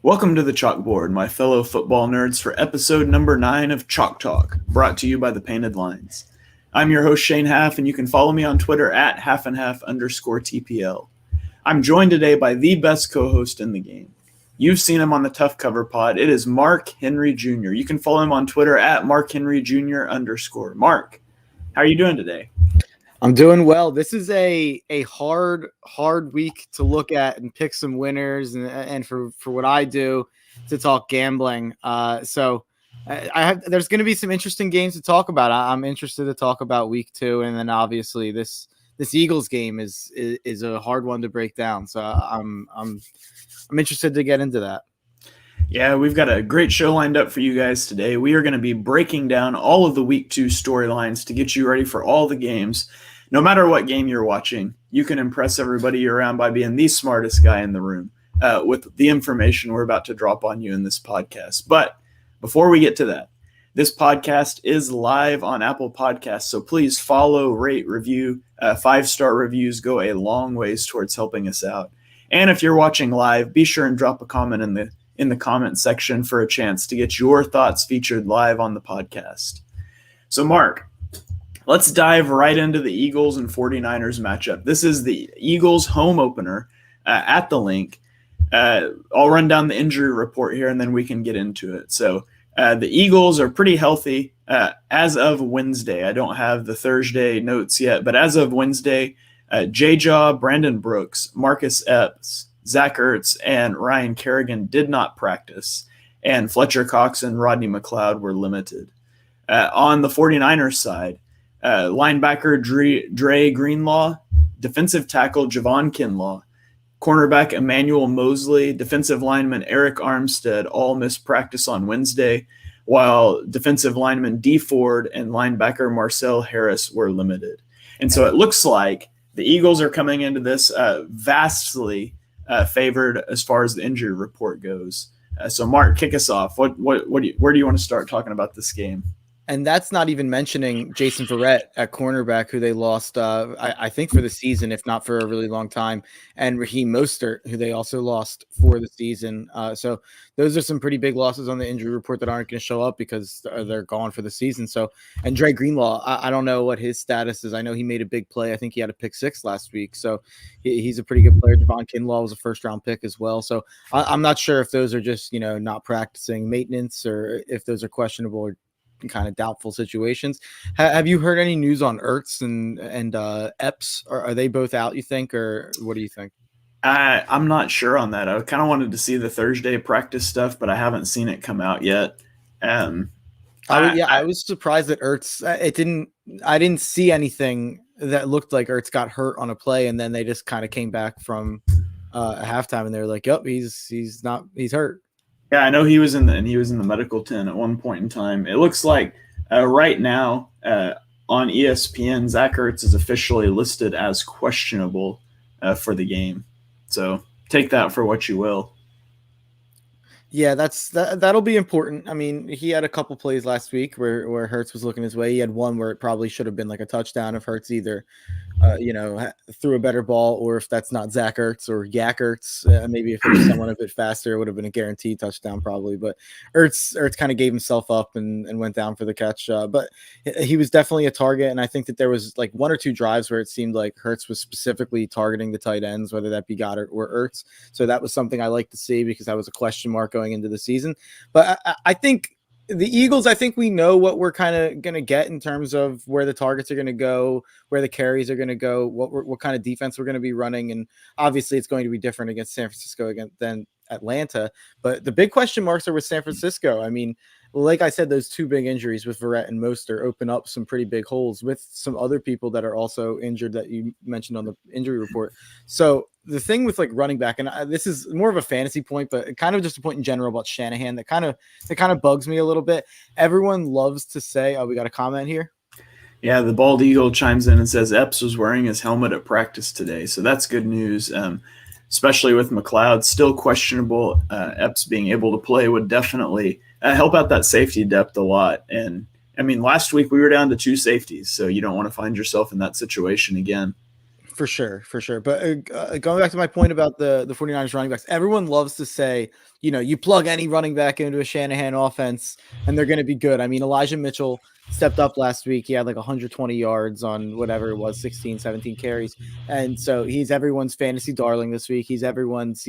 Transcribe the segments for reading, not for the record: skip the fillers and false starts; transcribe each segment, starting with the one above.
Welcome to the Chalkboard, my fellow football nerds, for episode number 9 of Chalk Talk, brought to you by the Painted Lines. I'm your host, Shane Half, and you can follow me on Twitter at halfandhalf_TPL. I'm joined today by the best co-host in the game. You've seen him on the Tough Cover Pod. It is Mark Henry Jr. You can follow him on Twitter at MarkHenryJr_. Mark, how are you doing today? I'm doing well. This is a hard week to look at and pick some winners, and for what I do to talk gambling. So there's going to be some interesting games to talk about. I'm interested to talk about week 2, and then obviously this Eagles game is a hard one to break down. So I'm interested to get into that. Yeah, we've got a great show lined up for you guys today. We are going to be breaking down all of the Week 2 storylines to get you ready for all the games. No matter what game you're watching, you can impress everybody around by being the smartest guy in the room with the information we're about to drop on you in this podcast. But before we get to that, this podcast is live on Apple Podcasts, so please follow, rate, review. 5-star reviews go a long ways towards helping us out. And if you're watching live, be sure and drop a comment in the comment section for a chance to get your thoughts featured live on the podcast. So, Mark, let's dive right into the Eagles and 49ers matchup. This is the Eagles home opener at the Link. I'll run down the injury report here, and then we can get into it. So the Eagles are pretty healthy as of Wednesday. I don't have the Thursday notes yet, but as of Wednesday, J-Jaw, Brandon Brooks, Marcus Epps, Zach Ertz, and Ryan Kerrigan did not practice, and Fletcher Cox and Rodney McLeod were limited. On the 49ers side, linebacker Dre Greenlaw, defensive tackle Javon Kinlaw, cornerback Emmanuel Mosley, defensive lineman Eric Armstead all missed practice on Wednesday, while defensive lineman Dee Ford and linebacker Marcel Harris were limited. And so it looks like the Eagles are coming into this vastly favored as far as the injury report goes. So, Mark, kick us off. Where do you want to start talking about this game? And that's not even mentioning Jason Verrett at cornerback, who they lost, I think, for the season, if not for a really long time, and Raheem Mostert, who they also lost for the season. So those are some pretty big losses on the injury report that aren't going to show up because they're gone for the season. So, and Dre Greenlaw, I don't know what his status is. I know he made a big play. I think he had a pick 6 last week. So he's a pretty good player. Javon Kinlaw was a first-round pick as well. So I'm not sure if those are just, not practicing maintenance or if those are questionable or kind of doubtful situations. Have you heard any news on Ertz and Epps? Are they both out, you think, or what do you think? I'm not sure on that. I kind of wanted to see the Thursday practice stuff, but I haven't seen it come out yet. I was surprised that Ertz. I didn't see anything that looked like Ertz got hurt on a play, and then they just kind of came back from a halftime, and they were like, "Yep, he's hurt." Yeah, I know he was in the medical tent at one point in time. It looks like right now on ESPN, Zach Ertz is officially listed as questionable for the game. So take that for what you will. Yeah, that'll be important. I mean, he had a couple plays last week where Hurts was looking his way. He had one where it probably should have been like a touchdown if Hurts either, threw a better ball, or if that's not Zach Ertz or Yak Ertz, maybe if it was someone a bit faster, it would have been a guaranteed touchdown probably. But Ertz kind of gave himself up and went down for the catch. But he was definitely a target, and I think that there was like 1 or 2 drives where it seemed like Hurts was specifically targeting the tight ends, whether that be Goddard or Ertz. So that was something I like to see because that was a question mark going into the season. But I think the Eagles, I think we know what we're kind of going to get in terms of where the targets are going to go, where the carries are going to go, what kind of defense we're going to be running. And obviously it's going to be different against San Francisco than Atlanta. But the big question marks are with San Francisco. I mean, like I said, those 2 big injuries with Verrett and Mostert open up some pretty big holes with some other people that are also injured that you mentioned on the injury report. So the thing with like running back, and this is more of a fantasy point, but kind of just a point in general about Shanahan that kind of bugs me a little bit. Everyone loves to say, "Oh, we got a comment here." Yeah, the Bald Eagle chimes in and says Epps was wearing his helmet at practice today, so that's good news. Especially with McLeod still questionable, Epps being able to play would definitely help out that safety depth a lot. And I mean, last week we were down to 2 safeties, so you don't want to find yourself in that situation again. For sure. But going back to my point about the 49ers running backs, everyone loves to say, you plug any running back into a Shanahan offense and they're going to be good. I mean, Elijah Mitchell stepped up last week. He had like 120 yards on whatever it was, 16, 17 carries. And so he's everyone's fantasy darling this week. He's everyone's,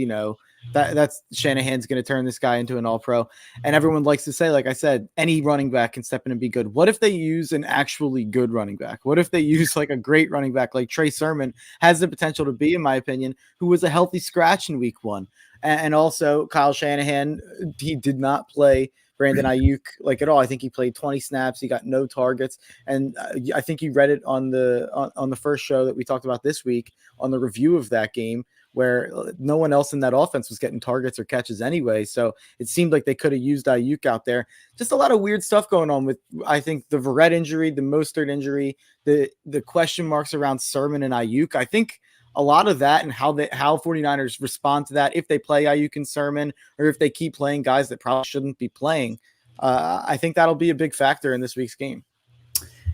that's Shanahan's going to turn this guy into an all-pro. And everyone likes to say, like I said, any running back can step in and be good. What if they use an actually good running back? What if they use like a great running back like Trey Sermon has the potential to be, in my opinion, who was a healthy scratch in week 1? And also Kyle Shanahan, he did not play Brandon Ayuk like at all. I think he played 20 snaps. He got no targets. And I think you read it on the first show that we talked about this week on the review of that game, where no one else in that offense was getting targets or catches anyway. So it seemed like they could have used Ayuk out there. Just a lot of weird stuff going on with, I think, the Verrett injury, the Mostert injury, the question marks around Sermon and Ayuk. I think a lot of that and how 49ers respond to that, if they play Ayuk and Sermon or if they keep playing guys that probably shouldn't be playing, I think that'll be a big factor in this week's game.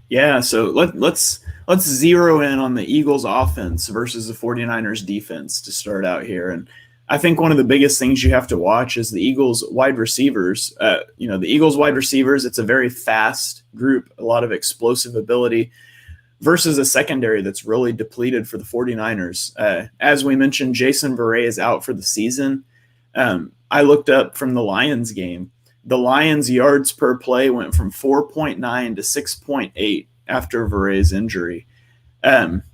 Yeah, so let's zero in on the Eagles offense versus the 49ers defense to start out here. And I think one of the biggest things you have to watch is the Eagles wide receivers. The Eagles wide receivers, it's a very fast group, a lot of explosive ability versus a secondary that's really depleted for the 49ers. As we mentioned, Jason Verrett is out for the season. I looked up from the Lions game. The Lions' yards per play went from 4.9 to 6.8 after Verrett's injury.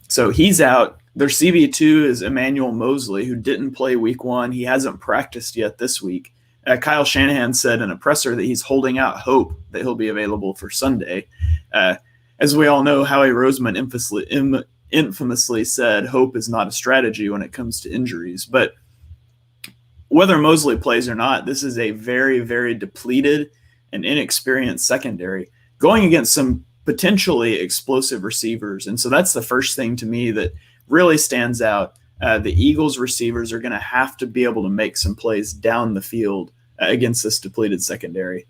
So he's out. Their CB2 is Emmanuel Mosley, who didn't play week 1. He hasn't practiced yet this week. Kyle Shanahan said in a presser that he's holding out hope that he'll be available for Sunday. As we all know, Howie Roseman infamously said hope is not a strategy when it comes to injuries. But whether Mosley plays or not, this is a very, very depleted and inexperienced secondary going against some potentially explosive receivers. And so that's the first thing to me that really stands out. The Eagles receivers are going to have to be able to make some plays down the field against this depleted secondary.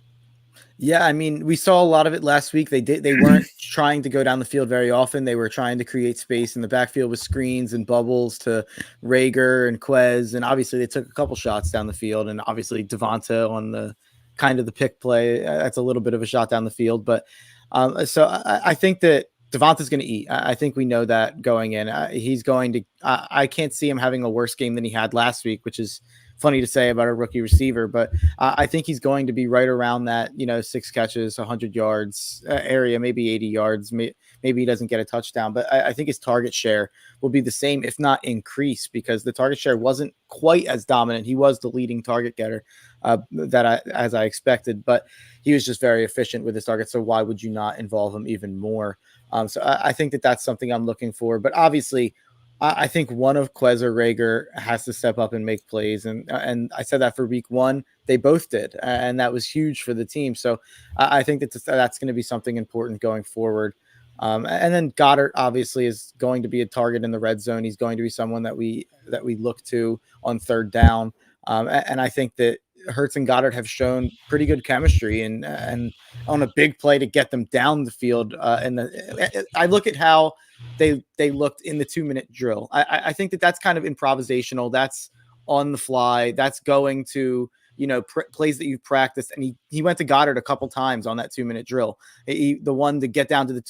Yeah, I mean, we saw a lot of it last week. They weren't trying to go down the field very often. They were trying to create space in the backfield with screens and bubbles to Rager and Quez. And obviously they took a couple shots down the field, and obviously Devonta on the kind of the pick play. That's a little bit of a shot down the field. But so I think that Devonta's going to eat. I think we know that going in. He's going to I can't see him having a worse game than he had last week, which is funny to say about a rookie receiver, but I think he's going to be right around that, 6 catches, 100 yards area, maybe 80 yards. Maybe he doesn't get a touchdown, but I think his target share will be the same, if not increase, because the target share wasn't quite as dominant. He was the leading target getter as I expected, but he was just very efficient with his targets. So why would you not involve him even more? So I think that's something I'm looking for, but obviously I think one of Quez or Rager has to step up and make plays. And I said that for week 1, they both did. And that was huge for the team. So I think that's going to be something important going forward. And then Goddard obviously is going to be a target in the red zone. He's going to be someone that we look to on third down. And I think that Hurts and Goddard have shown pretty good chemistry and on a big play to get them down the field. I look at how they looked in the 2-minute drill. I think that's kind of improvisational. That's on the fly. That's going to, plays that you've practiced. And he went to Goddard a couple times on that 2-minute drill. The one to get down to the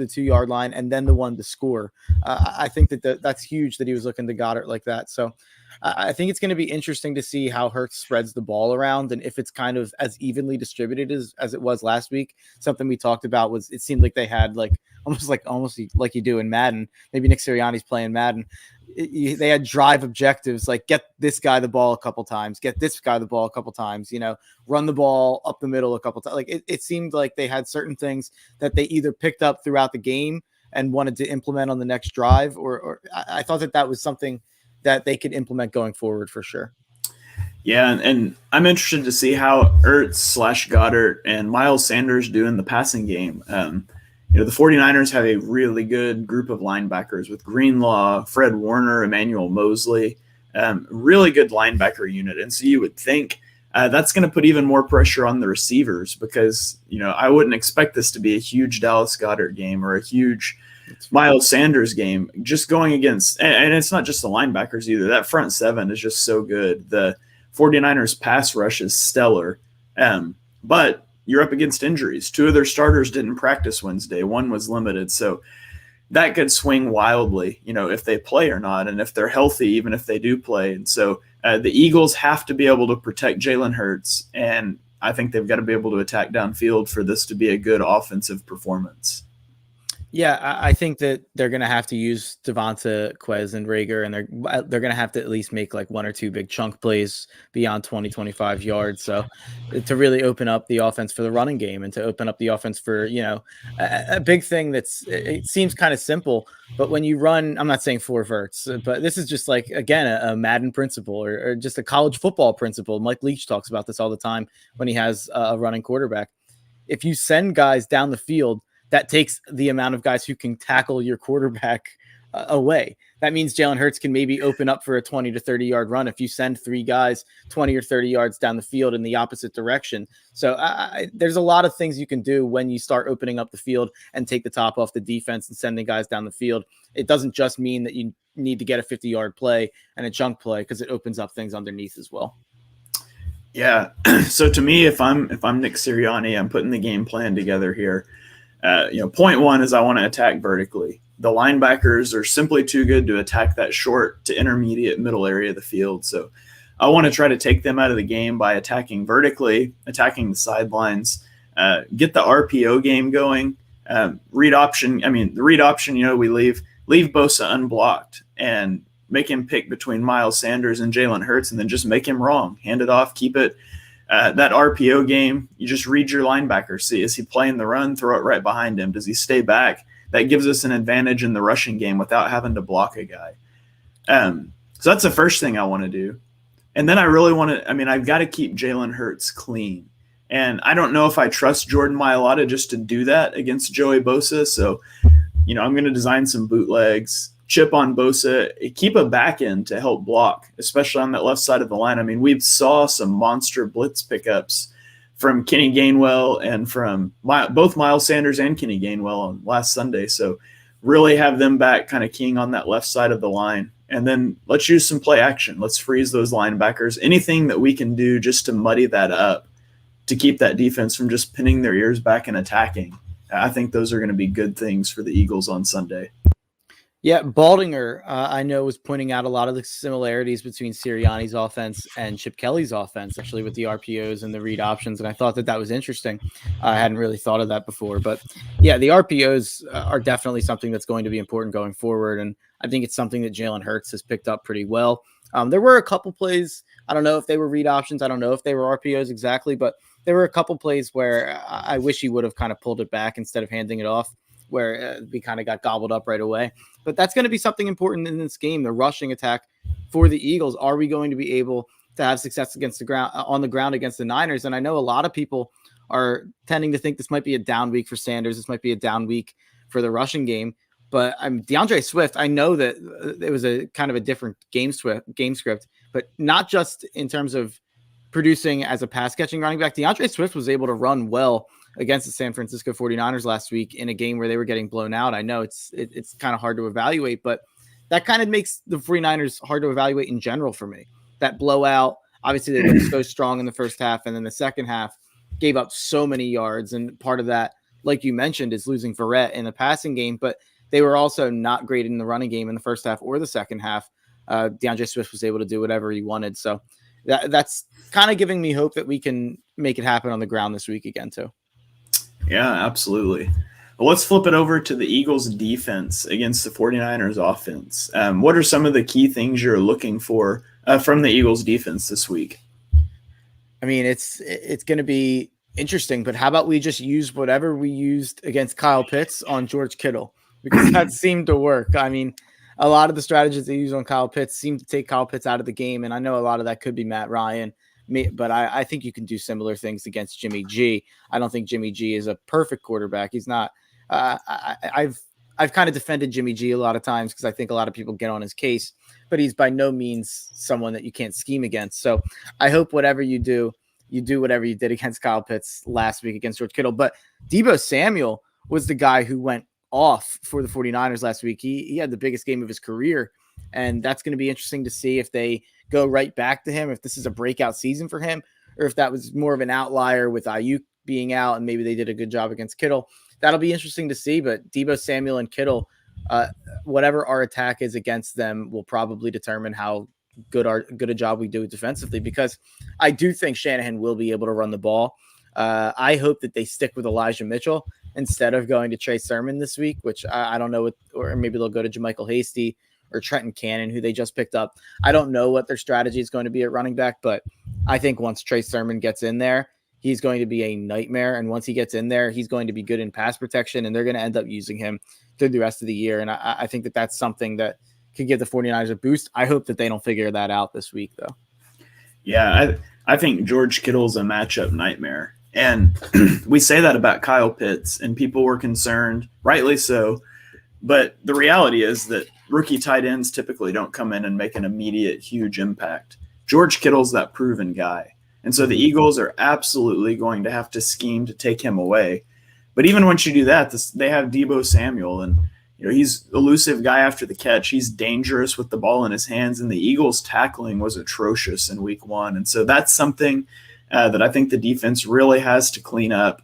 2-yard line and then the one to score. I think that's huge that he was looking to Goddard like that. So I think it's going to be interesting to see how Hurts spreads the ball around and if it's kind of as evenly distributed as it was last week. Something we talked about was it seemed like they had almost like you do in Madden. Maybe Nick Sirianni's playing Madden. They had drive objectives like get this guy the ball a couple times, get this guy the ball a couple times, run the ball up the middle a couple times. Like it seemed like they had certain things that they either picked up throughout the game and wanted to implement on the next drive, or I thought that was something that they could implement going forward for sure. Yeah, and I'm interested to see how Ertz / Goddard and Miles Sanders do in the passing game. The 49ers have a really good group of linebackers with Greenlaw, Fred Warner, Emmanuel Mosley, really good linebacker unit. And so you would think that's going to put even more pressure on the receivers because, I wouldn't expect this to be a huge Dallas Goedert game or a huge Miles Sanders game, just going against, and it's not just the linebackers either. That front seven is just so good. The 49ers pass rush is stellar. But you're up against injuries. 2 of their starters didn't practice Wednesday. 1 was limited. So that could swing wildly, if they play or not, and if they're healthy, even if they do play. And so the Eagles have to be able to protect Jalen Hurts, and I think they've got to be able to attack downfield for this to be a good offensive performance. Yeah, I think that they're going to have to use Devonta, Quez, and Rager, and they're going to have to at least make like 1 or 2 big chunk plays beyond 20, 25 yards. So to really open up the offense for the running game and to open up the offense for, a big thing it seems kind of simple, but when you run, I'm not saying 4 verts, but this is just like, again, a Madden principle or just a college football principle. Mike Leach talks about this all the time when he has a running quarterback. If you send guys down the field, that takes the amount of guys who can tackle your quarterback away. That means Jalen Hurts can maybe open up for a 20 to 30 yard run if you send 3 guys 20 or 30 yards down the field in the opposite direction. So there's a lot of things you can do when you start opening up the field and take the top off the defense and sending guys down the field. It doesn't just mean that you need to get a 50-yard play and a chunk play, because it opens up things underneath as well. Yeah. So to me, if I'm Nick Sirianni, I'm putting the game plan together here. Point 1 is I want to attack vertically. The linebackers are simply too good to attack that short to intermediate middle area of the field. So I want to try to take them out of the game by attacking vertically, attacking the sidelines, get the RPO game going. Read option. The read option, we leave Bosa unblocked and make him pick between Miles Sanders and Jalen Hurts, and then just make him wrong. Hand it off, keep it. That RPO game, you just read your linebacker. See, is he playing the run? Throw it right behind him. Does he stay back? That gives us an advantage in the rushing game without having to block a guy. So that's the first thing I want to do. And then I really want to, I've got to keep Jalen Hurts clean. And I don't know if I trust Jordan Mailata just to do that against Joey Bosa. So, I'm going to design some bootlegs, chip on Bosa, keep a back end to help block, especially on that left side of the line. We saw some monster blitz pickups from Kenny Gainwell and from both Miles Sanders and Kenny Gainwell on last Sunday. So really have them back kind of keying on that left side of the line. And then let's use some play action. Let's freeze those linebackers. Anything that we can do just to muddy that up to keep that defense from just pinning their ears back and attacking. I think those are going to be good things for the Eagles on Sunday. Yeah, Baldinger, I know, was pointing out a lot of the similarities between Sirianni's offense and Chip Kelly's offense, actually, with the RPOs and the read options, and I thought that was interesting. I hadn't really thought of that before, but yeah, the RPOs are definitely something that's going to be important going forward, and I think it's something that Jalen Hurts has picked up pretty well. There were a couple plays, I don't know if they were read options, I don't know if they were RPOs exactly, but there were a couple plays where I wish he would have kind of pulled it back instead of handing it off, where we kind of got gobbled up right away. But that's going to be something important in this game, the rushing attack for the Eagles. Are we going to be able to have success against the ground on the ground against the Niners? And I know a lot of people are tending to think this might be a down week for Sanders. This might be a down week for the rushing game. But DeAndre Swift, I know that it was a kind of a different game script, but not just in terms of producing as a pass catching running back. DeAndre Swift was able to run well against the San Francisco 49ers last week in a game where they were getting blown out. I know it's kind of hard to evaluate, but that kind of makes the 49ers hard to evaluate in general for me. That blowout, obviously they looked so strong in the first half, and then the second half gave up so many yards. And part of that, like you mentioned, is losing Verrett in the passing game, but they were also not great in the running game in the first half or the second half. DeAndre Swift was able to do whatever he wanted. So that's kind of giving me hope that we can make it happen on the ground this week again too. Yeah, absolutely. Well, let's flip it over to the Eagles defense against the 49ers offense. What are some of the key things you're looking for from the Eagles defense this week? It's going to be interesting, but how about we just use whatever we used against Kyle Pitts on George Kittle, because that seemed to work. A lot of the strategies they use on Kyle Pitts seem to take Kyle Pitts out of the game, and I know a lot of that could be Matt Ryan. But I think you can do similar things against Jimmy G. I don't think Jimmy G is a perfect quarterback. He's not. I've kind of defended Jimmy G a lot of times because I think a lot of people get on his case, but he's by no means someone that you can't scheme against. So I hope whatever you do whatever you did against Kyle Pitts last week against George Kittle. But Deebo Samuel was the guy who went off for the 49ers last week. He had the biggest game of his career, and that's going to be interesting to see if they go right back to him, if this is a breakout season for him, or if that was more of an outlier with Ayuk being out and maybe they did a good job against Kittle. That'll be interesting to see, but Deebo Samuel and Kittle, whatever our attack is against them will probably determine how good a job we do defensively, because I do think Shanahan will be able to run the ball. I hope that they stick with Elijah Mitchell instead of going to Trey Sermon this week, which I don't know or maybe they'll go to JaMychal Hasty or Trenton Cannon, who they just picked up. I don't know what their strategy is going to be at running back, but I think once Trey Sermon gets in there, he's going to be a nightmare. And once he gets in there, he's going to be good in pass protection, and they're going to end up using him through the rest of the year. And I think that that's something that could give the 49ers a boost. I hope that they don't figure that out this week, though. Yeah, I think George Kittle's a matchup nightmare. And we say that about Kyle Pitts, and people were concerned, rightly so. But the reality is that rookie tight ends typically don't come in and make an immediate huge impact. George Kittle's that proven guy. And so the Eagles are absolutely going to have to scheme to take him away. But even once you do that, they have Deebo Samuel, and he's an elusive guy after the catch. He's dangerous with the ball in his hands, and the Eagles' tackling was atrocious in week 1. And so that's something that I think the defense really has to clean up.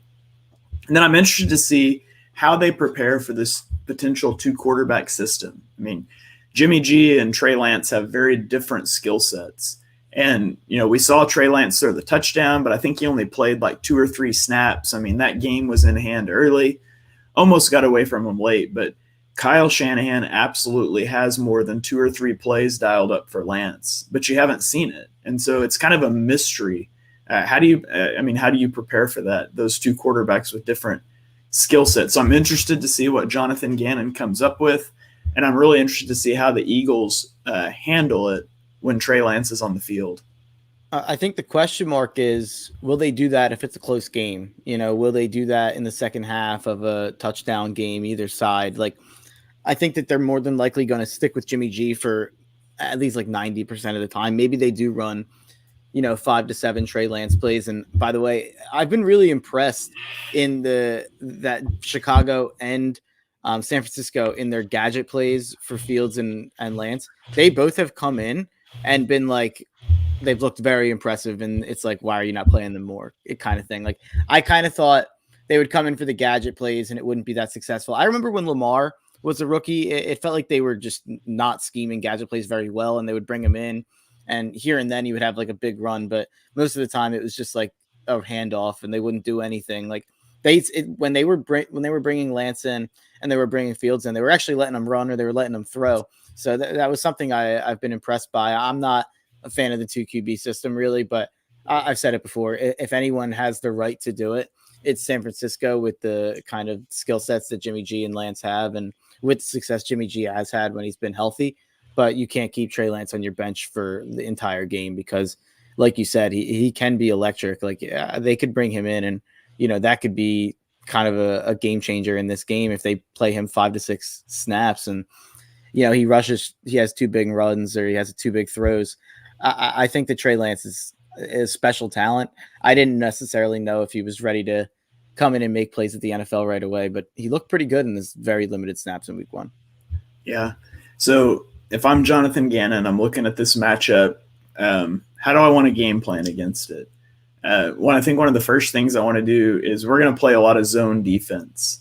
And then I'm interested to see how they prepare for this potential 2-quarterback system. I mean, Jimmy G and Trey Lance have very different skill sets. And, we saw Trey Lance throw the touchdown, but I think he only played like 2 or 3 snaps. I mean, that game was in hand early, almost got away from him late, but Kyle Shanahan absolutely has more than 2 or 3 plays dialed up for Lance, but you haven't seen it. And so it's kind of a mystery. How do you prepare for that? Those 2 quarterbacks with different skill sets. So I'm interested to see what Jonathan Gannon comes up with, and I'm really interested to see how the Eagles handle it when Trey Lance is on the field. I think the question mark is, will they do that if it's a close game? Will they do that in the second half of a touchdown game, either side? Like, I think that they're more than likely going to stick with Jimmy G for at least like 90% of the time. Maybe they do run, 5 to 7 Trey Lance plays. And by the way, I've been really impressed in that Chicago and San Francisco in their gadget plays for Fields and Lance. They both have come in and been like, they've looked very impressive. And it's like, why are you not playing them more? It kind of thing. Like, I kind of thought they would come in for the gadget plays and it wouldn't be that successful. I remember when Lamar was a rookie, it felt like they were just not scheming gadget plays very well, and they would bring him in, and here and then he would have like a big run, but most of the time it was just like a handoff and they wouldn't do anything. Like when they were bringing Lance in and they were bringing Fields in, they were actually letting them run or they were letting them throw. So that was something I've been impressed by. I'm not a fan of the 2 QB system really, but I've said it before. If anyone has the right to do it, it's San Francisco, with the kind of skill sets that Jimmy G and Lance have, and with the success Jimmy G has had when he's been healthy. But you can't keep Trey Lance on your bench for the entire game because, like you said, he can be electric. Like, they could bring him in and, that could be kind of a game changer in this game if they play him 5 to 6 snaps and, he rushes, he has 2 big runs or he has 2 big throws. I think that Trey Lance is special talent. I didn't necessarily know if he was ready to come in and make plays at the NFL right away, but he looked pretty good in his very limited snaps in week 1. Yeah. So if I'm Jonathan Gannon, I'm looking at this matchup. How do I want to game plan against it? I think one of the first things I want to do is we're going to play a lot of zone defense.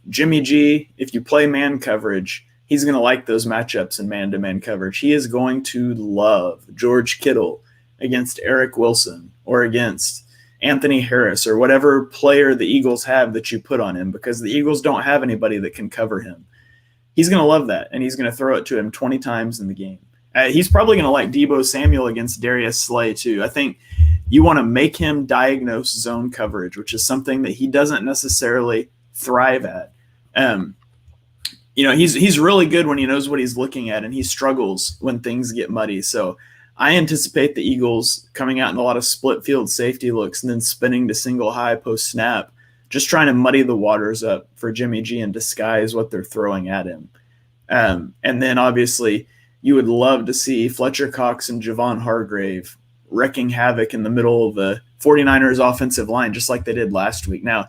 Jimmy G, if you play man coverage, he's going to like those matchups in man-to-man coverage. He is going to love George Kittle against Eric Wilson or against Anthony Harris or whatever player the Eagles have that you put on him, because the Eagles don't have anybody that can cover him. He's going to love that, and he's going to throw it to him 20 times in the game. He's probably going to like Deebo Samuel against Darius Slay too. I think you want to make him diagnose zone coverage, which is something that he doesn't necessarily thrive at. He's really good when he knows what he's looking at, and he struggles when things get muddy. So I anticipate the Eagles coming out in a lot of split field safety looks and then spinning to single high post snap, just trying to muddy the waters up for Jimmy G and disguise what they're throwing at him. And then obviously you would love to see Fletcher Cox and Javon Hargrave wrecking havoc in the middle of the 49ers offensive line, just like they did last week. Now,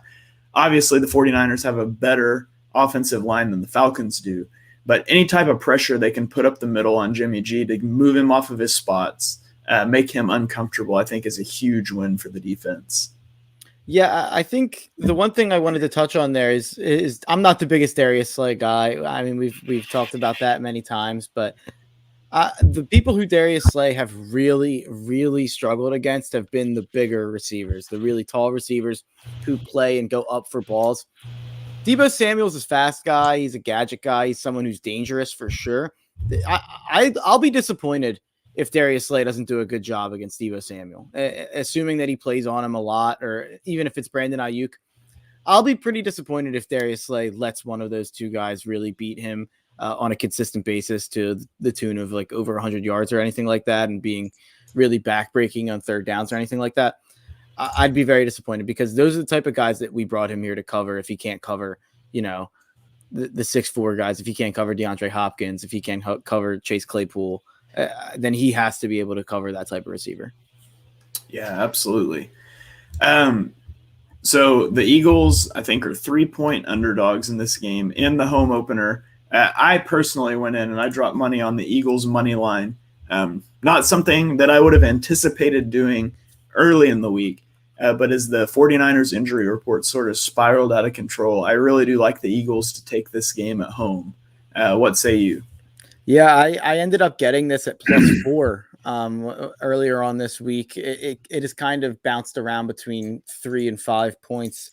obviously the 49ers have a better offensive line than the Falcons do. But any type of pressure they can put up the middle on Jimmy G to move him off of his spots, make him uncomfortable, I think is a huge win for the defense. Yeah, I think the one thing I wanted to touch on there is I'm not the biggest Darius Slay guy. I mean, we've talked about that many times, but the people who Darius Slay have really, really struggled against have been the bigger receivers, the really tall receivers who play and go up for balls. Deebo Samuel's a fast guy. He's a gadget guy. He's someone who's dangerous for sure. I'll be disappointed if Darius Slay doesn't do a good job against Deebo Samuel, assuming that he plays on him a lot, or even if it's Brandon Ayuk. I'll be pretty disappointed if Darius Slay lets one of those two guys really beat him on a consistent basis to the tune of like over 100 yards or anything like that, and being really backbreaking on third downs or anything like that. I'd be very disappointed, because those are the type of guys that we brought him here to cover. If he can't cover, the 6'4" guys, if he can't cover DeAndre Hopkins, if he can't cover Chase Claypool, then he has to be able to cover that type of receiver. Yeah, absolutely. So the Eagles, I think, are 3-point underdogs in this game in the home opener. I personally went in and I dropped money on the Eagles money line. Not something that I would have anticipated doing early in the week, but as the 49ers injury report sort of spiraled out of control, I really do like the Eagles to take this game at home. What say you? Yeah, I ended up getting this at +4 earlier on this week. It has kind of bounced around between 3 and 5 points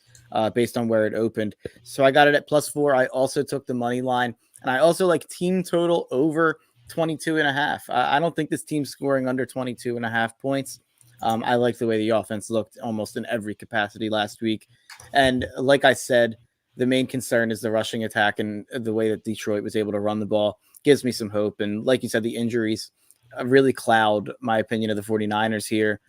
based on where it opened. So I got it at +4. I also took the money line, and I also like team total over 22.5. I don't think this team's scoring under 22.5 points. I like the way the offense looked almost in every capacity last week. And like I said, the main concern is the rushing attack, and the way that Detroit was able to run the ball gives me some hope. And like you said, the injuries really cloud my opinion of the 49ers here,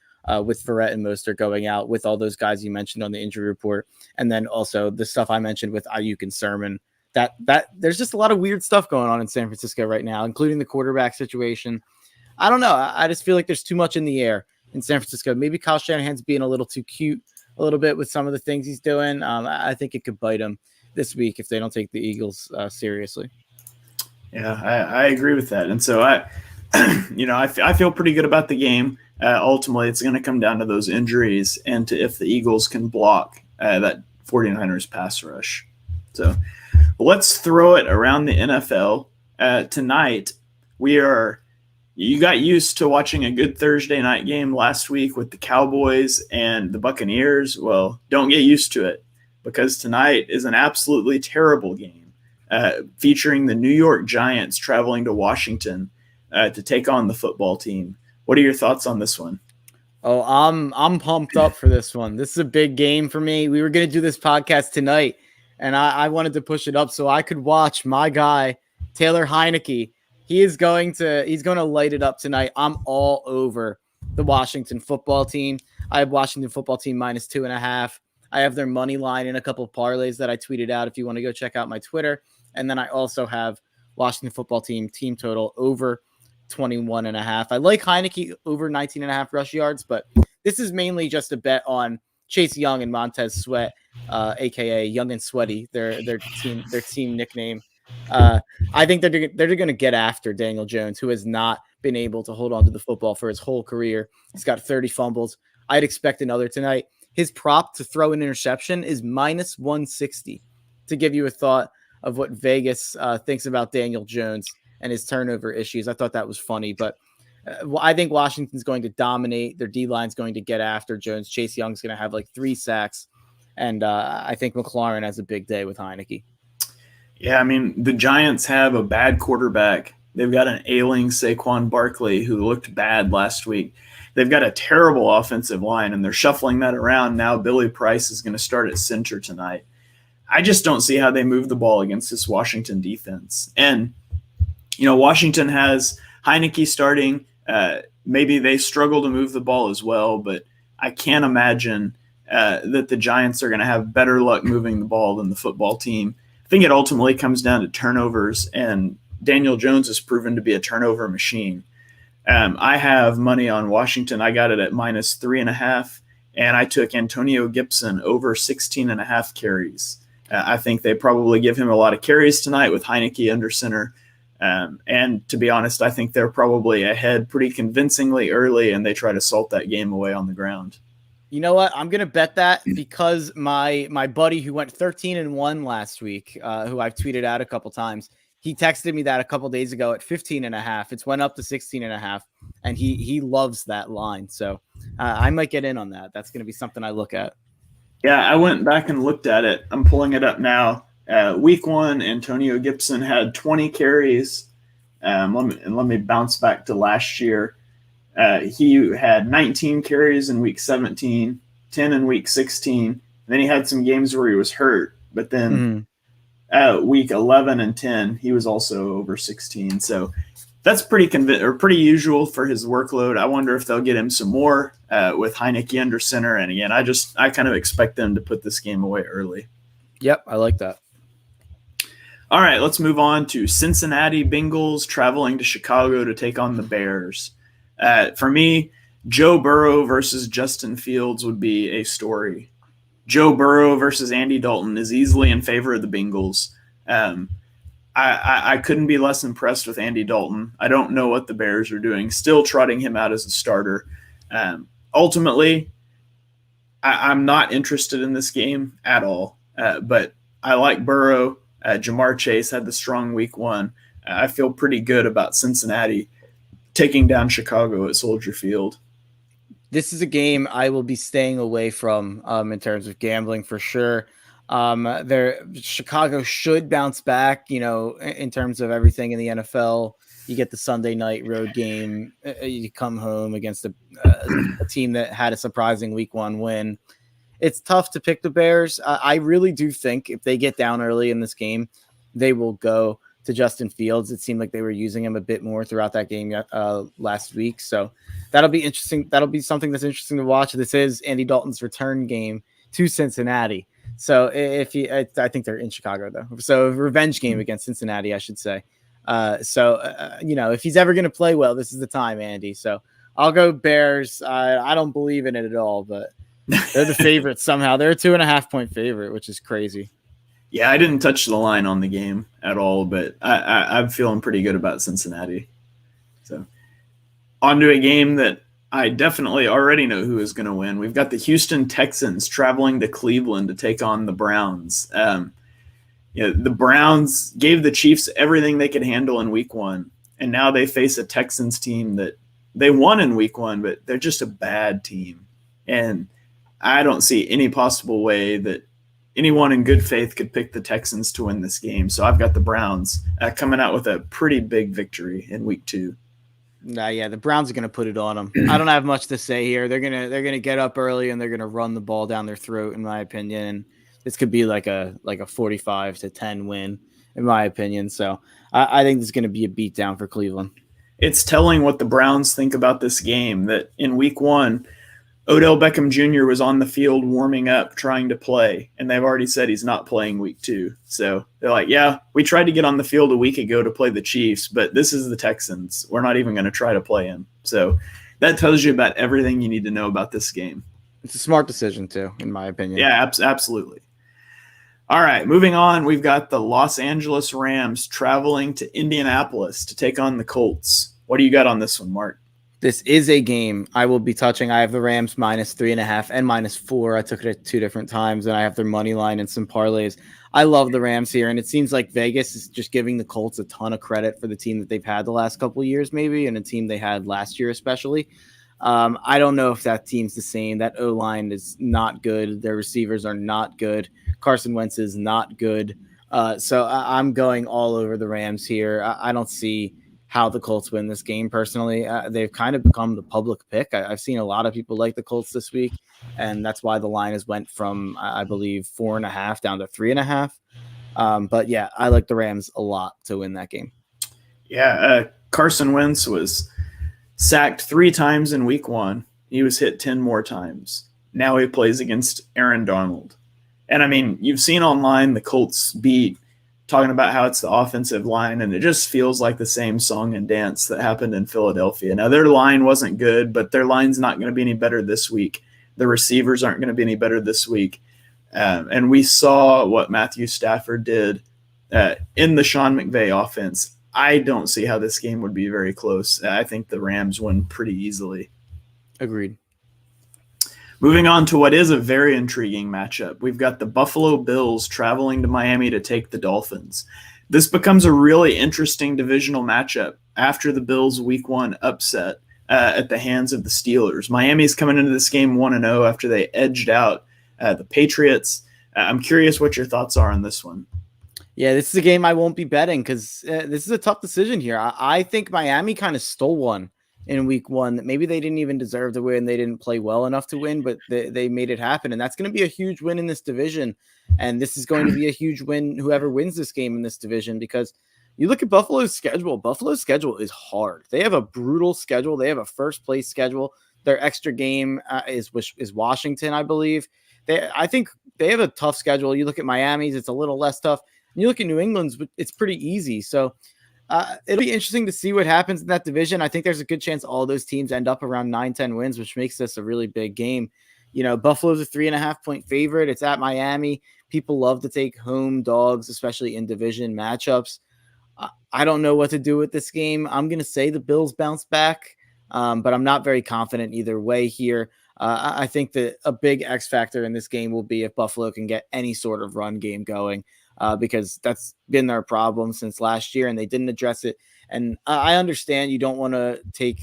with Verrett and Mostert going out, with all those guys you mentioned on the injury report. And then also the stuff I mentioned with Ayuk and Sermon, that there's just a lot of weird stuff going on in San Francisco right now, including the quarterback situation. I don't know. I just feel like there's too much in the air in San Francisco. Maybe Kyle Shanahan's being a little too cute a little bit with some of the things he's doing. I think it could bite him this week if they don't take the Eagles seriously. Yeah, I agree with that. And so I feel pretty good about the game. Ultimately, it's going to come down to those injuries and to if the Eagles can block that 49ers pass rush. So let's throw it around the NFL. Tonight, you got used to watching a good Thursday night game last week with the Cowboys and the Buccaneers. Well, don't get used to it, because tonight is an absolutely terrible game featuring the New York Giants traveling to Washington to take on the football team. What are your thoughts on this one? Oh, I'm pumped up for this one. This is a big game for me. We were going to do this podcast tonight, and I wanted to push it up so I could watch my guy, Taylor Heineke. He's going to light it up tonight. I'm all over the Washington football team. I have Washington football team -2.5. I have their money line in a couple of parlays that I tweeted out if you want to go check out my Twitter. And then I also have Washington football team total over 21.5. I like Heineke over 19.5 rush yards, but this is mainly just a bet on Chase Young and Montez Sweat, aka Young and Sweaty, their team nickname. I think they're going to get after Daniel Jones, who has not been able to hold on to the football for his whole career. He's got 30 fumbles. I'd expect another tonight. His prop to throw an interception is -160, to give you a thought of what Vegas thinks about Daniel Jones and his turnover issues. I thought that was funny, but I think Washington's going to dominate. Their D-line's going to get after Jones. Chase Young's going to have like 3 sacks, and I think McLaurin has a big day with Heineke. Yeah, I mean, the Giants have a bad quarterback. They've got an ailing Saquon Barkley who looked bad last week. They've got a terrible offensive line, and they're shuffling that around. Now Billy Price is going to start at center tonight. I just don't see how they move the ball against this Washington defense. And, Washington has Heineke starting. Maybe they struggle to move the ball as well, but I can't imagine that the Giants are going to have better luck moving the ball than the football team. I think it ultimately comes down to turnovers, and Daniel Jones has proven to be a turnover machine. I have money on Washington. I got it at -3.5, and I took Antonio Gibson over 16.5 carries. I think they probably give him a lot of carries tonight with Heineke under center. And to be honest, I think they're probably ahead pretty convincingly early, and they try to salt that game away on the ground. You know what? I'm gonna bet that because my buddy who went 13-1 last week, who I've tweeted out a couple times, he texted me that a couple days ago at 15.5. It's went up to 16.5, and he loves that line. So I might get in on that. That's gonna be something I look at. Yeah, I went back and looked at it. I'm pulling it up now. Week 1, Antonio Gibson had 20 carries. Let me bounce back to last year. He had 19 carries in week 17, 10 in week 16. And then he had some games where he was hurt. But then week 11 and 10, he was also over 16. So that's pretty usual for his workload. I wonder if they'll get him some more with Heineke under center. And again, I kind of expect them to put this game away early. Yep, I like that. All right, let's move on to Cincinnati Bengals traveling to Chicago to take on the Bears. For me, Joe Burrow versus Justin Fields would be a story. Joe Burrow versus Andy Dalton is easily in favor of the Bengals. I couldn't be less impressed with Andy Dalton. I don't know what the Bears are doing, still trotting him out as a starter. Ultimately, I'm not interested in this game at all, but I like Burrow. Jamar Chase had the strong week 1. I feel pretty good about Cincinnati taking down Chicago at Soldier Field. This is a game I will be staying away from in terms of gambling for sure. Chicago should bounce back, in terms of everything in the NFL. You get the Sunday night road game. You come home against a team that had a surprising week 1 win. It's tough to pick the Bears. I really do think if they get down early in this game, they will go to Justin Fields. It seemed like they were using him a bit more throughout that game last week. So that'll be interesting. That'll be something that's interesting to watch. This is Andy Dalton's return game to Cincinnati. So I think they're in Chicago though. So revenge game against Cincinnati, I should say. If he's ever going to play well, this is the time, Andy. So I'll go Bears. I don't believe in it at all, but they're the favorites somehow. They're a 2.5-point favorite, which is crazy. Yeah, I didn't touch the line on the game at all, but I'm feeling pretty good about Cincinnati. So on to a game that I definitely already know who is going to win. We've got the Houston Texans traveling to Cleveland to take on the Browns. The Browns gave the Chiefs everything they could handle in week 1, and now they face a Texans team that they won in week 1, but they're just a bad team. And I don't see any possible way that anyone in good faith could pick the Texans to win this game. So I've got the Browns coming out with a pretty big victory in week 2. Yeah, the Browns are going to put it on them. I don't have much to say here. They're gonna get up early and they're gonna run the ball down their throat, in my opinion. This could be like a 45-10 win, in my opinion. So I think this is going to be a beatdown for Cleveland. It's telling what the Browns think about this game that in week 1, Odell Beckham Jr. was on the field warming up, trying to play, and they've already said he's not playing week 2. So they're like, yeah, we tried to get on the field a week ago to play the Chiefs, but this is the Texans. We're not even going to try to play him. So that tells you about everything you need to know about this game. It's a smart decision, too, in my opinion. Yeah, absolutely. All right, moving on, we've got the Los Angeles Rams traveling to Indianapolis to take on the Colts. What do you got on this one, Mark? This is a game I will be touching. I have the Rams -3.5 and -4. I took it at 2 different times, and I have their money line and some parlays. I love the Rams here, and it seems like Vegas is just giving the Colts a ton of credit for the team that they've had the last couple of years, maybe, and a team they had last year especially. I don't know if that team's the same. That O-line is not good. Their receivers are not good. Carson Wentz is not good. So I'm going all over the Rams here. I don't see how the Colts win this game personally. They've kind of become the public pick. I've seen a lot of people like the Colts this week, and that's why the line has went from, I believe, 4.5 down to 3.5. But yeah, I like the Rams a lot to win that game. Yeah, Carson Wentz was sacked 3 times in week 1. He was hit 10 more times. Now he plays against Aaron Donald. And I mean, you've seen online the Colts beat talking about how it's the offensive line, and it just feels like the same song and dance that happened in Philadelphia. Now, their line wasn't good, but their line's not going to be any better this week. The receivers aren't going to be any better this week. And we saw what Matthew Stafford did in the Sean McVay offense. I don't see how this game would be very close. I think the Rams win pretty easily. Agreed. Moving on to what is a very intriguing matchup. We've got the Buffalo Bills traveling to Miami to take the Dolphins. This becomes a really interesting divisional matchup after the Bills' Week 1 upset at the hands of the Steelers. Miami's coming into this game 1-0 after they edged out the Patriots. I'm curious what your thoughts are on this one. Yeah, this is a game I won't be betting because this is a tough decision here. I think Miami kind of stole one in Week 1. Maybe they didn't even deserve to win. They didn't play well enough to win, but they made it happen. And that's going to be a huge win in this division. And this is going to be a huge win, whoever wins this game in this division, because you look at Buffalo's schedule. Buffalo's schedule is hard. They have a brutal schedule. They have a first-place schedule. Their extra game is Washington, I believe. I think they have a tough schedule. You look at Miami's, it's a little less tough. You look at New England's, but it's pretty easy. So it'll be interesting to see what happens in that division. I think there's a good chance all those teams end up around 9-10 wins, which makes this a really big game. You know, Buffalo's a 3.5-point favorite. It's at Miami. People love to take home dogs, especially in division matchups. I don't know what to do with this game. I'm going to say the Bills bounce back, but I'm not very confident either way here. I think that a big X factor in this game will be if Buffalo can get any sort of run game going. Because that's been their problem since last year, and they didn't address it. And I understand you don't want to take,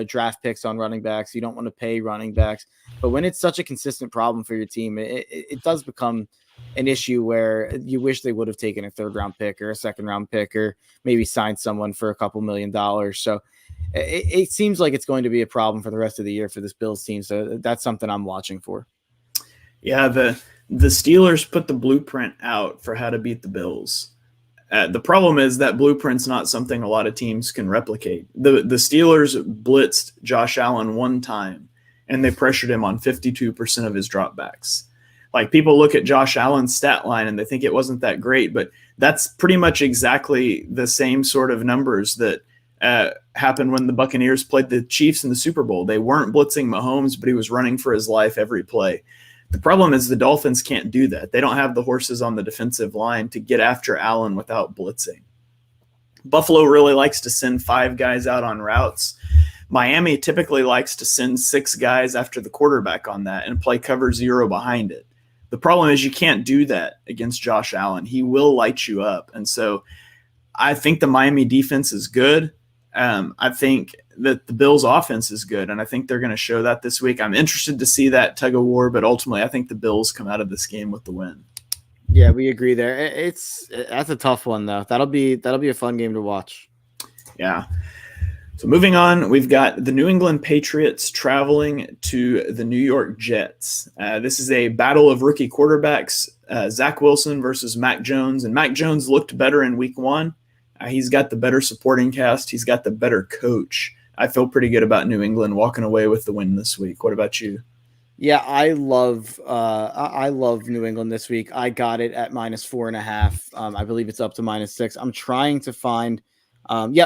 draft picks on running backs. You don't want to pay running backs. But when it's such a consistent problem for your team, it does become an issue where you wish they would have taken a 3rd-round pick or a 2nd-round pick or maybe signed someone for a couple $1 million. So it seems like it's going to be a problem for the rest of the year for this Bills team. So that's something I'm watching for. Yeah, the Steelers put the blueprint out for how to beat the Bills. The problem is that blueprint's not something a lot of teams can replicate. The Steelers blitzed Josh Allen one time, and they pressured him on 52% of his dropbacks. Like, people look at Josh Allen's stat line and they think it wasn't that great, but that's pretty much exactly the same sort of numbers that happened when the Buccaneers played the Chiefs in the Super Bowl. They weren't blitzing Mahomes, but he was running for his life every play. The problem is the Dolphins can't do that. They don't have the horses on the defensive line to get after Allen without blitzing. Buffalo really likes to send 5 guys out on routes. Miami typically likes to send 6 guys after the quarterback on that and play cover 0 behind it. The problem is you can't do that against Josh Allen. He will light you up. And so I think the Miami defense is good. I think that the Bills' offense is good, and I think they're going to show that this week. I'm interested to see that tug of war, but ultimately I think the Bills come out of this game with the win. Yeah, we agree there. That's a tough one, though. That'll be a fun game to watch. Yeah. So moving on, we've got the New England Patriots traveling to the New York Jets. This is a battle of rookie quarterbacks, Zach Wilson versus Mac Jones, and Mac Jones looked better in Week 1. He's got the better supporting cast. He's got the better coach. I feel pretty good about New England walking away with the win this week. What about you? Yeah, I love New England this week. I got it at -4.5. I believe it's up to -6. I'm trying to find.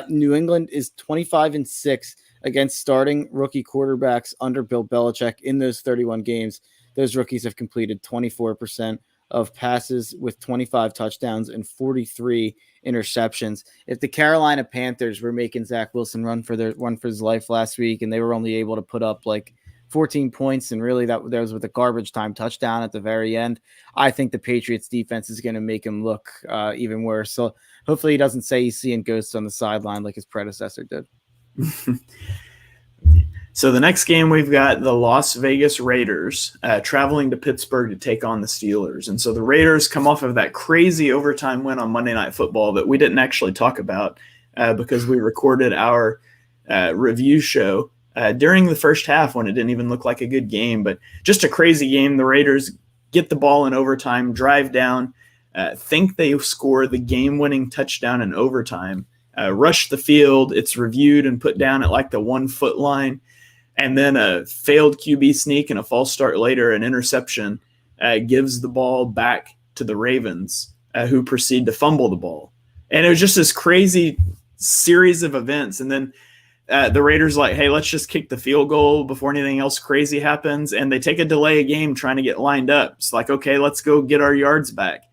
New England is 25-6 against starting rookie quarterbacks under Bill Belichick in those 31 games. Those rookies have completed 24% of passes with 25 touchdowns and 43 interceptions. If the Carolina Panthers were making Zach Wilson run for his life last week, and they were only able to put up like 14 points, and really that was with a garbage time touchdown at the very end, I think the Patriots defense is going to make him look even worse. So hopefully he doesn't say he's seeing ghosts on the sideline like his predecessor did. So the next game, we've got the Las Vegas Raiders traveling to Pittsburgh to take on the Steelers. And so the Raiders come off of that crazy overtime win on Monday Night Football that we didn't actually talk about because we recorded our review show during the first half when it didn't even look like a good game. But just a crazy game. The Raiders get the ball in overtime, drive down, think they score the game-winning touchdown in overtime, rush the field. It's reviewed and put down at like the 1 foot line. And then a failed QB sneak and a false start later, an interception, gives the ball back to the Ravens, who proceed to fumble the ball. And it was just this crazy series of events. And then the Raiders like, hey, let's just kick the field goal before anything else crazy happens. And they take a delay of game trying to get lined up. It's like, okay, let's go get our yards back.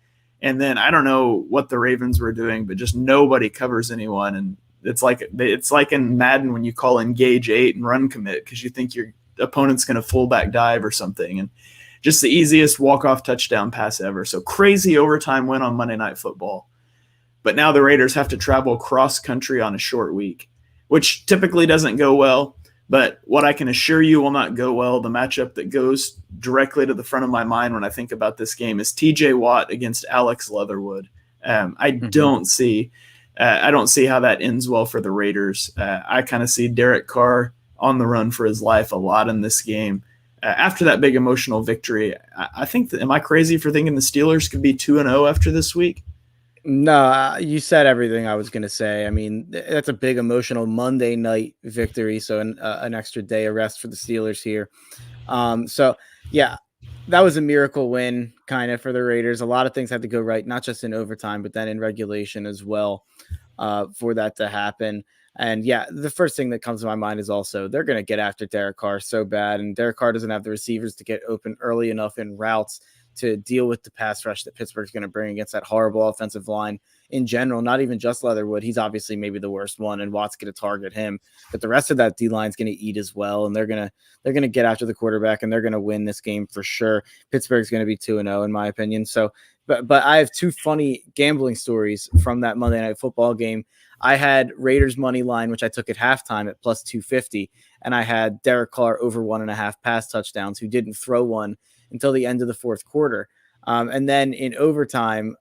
And then I don't know what the Ravens were doing, but just nobody covers anyone. And it's like in Madden when you call engage 8 and run commit because you think your opponent's going to fullback dive or something. And just the easiest walk-off touchdown pass ever. So crazy overtime win on Monday Night Football. But now the Raiders have to travel cross country on a short week, which typically doesn't go well. But what I can assure you will not go well, the matchup that goes directly to the front of my mind when I think about this game is TJ Watt against Alex Leatherwood. I don't see how that ends well for the Raiders. I kind of see Derek Carr on the run for his life a lot in this game. After that big emotional victory, I think am I crazy for thinking the Steelers could be 2-0 after this week? No, you said everything I was going to say. I mean, that's a big emotional Monday night victory. So an extra day of rest for the Steelers here. So yeah, that was a miracle win kind of for the Raiders. A lot of things had to go right, not just in overtime, but then in regulation as well, for that to happen. And yeah, the first thing that comes to my mind is also they're going to get after Derek Carr so bad. And Derek Carr doesn't have the receivers to get open early enough in routes to deal with the pass rush that Pittsburgh's going to bring against that horrible offensive line in general, not even just Leatherwood. He's obviously maybe the worst one, and Watt's going to target him, but the rest of that D line is going to eat as well. And they're going to get after the quarterback, and they're going to win this game for sure. Pittsburgh's going to be 2-0 in my opinion. So, but I have two funny gambling stories from that Monday Night Football game. I had Raiders money line, which I took at halftime at plus 250. And I had Derek Carr over 1.5 pass touchdowns, who didn't throw one until the end of the fourth quarter. And then in overtime,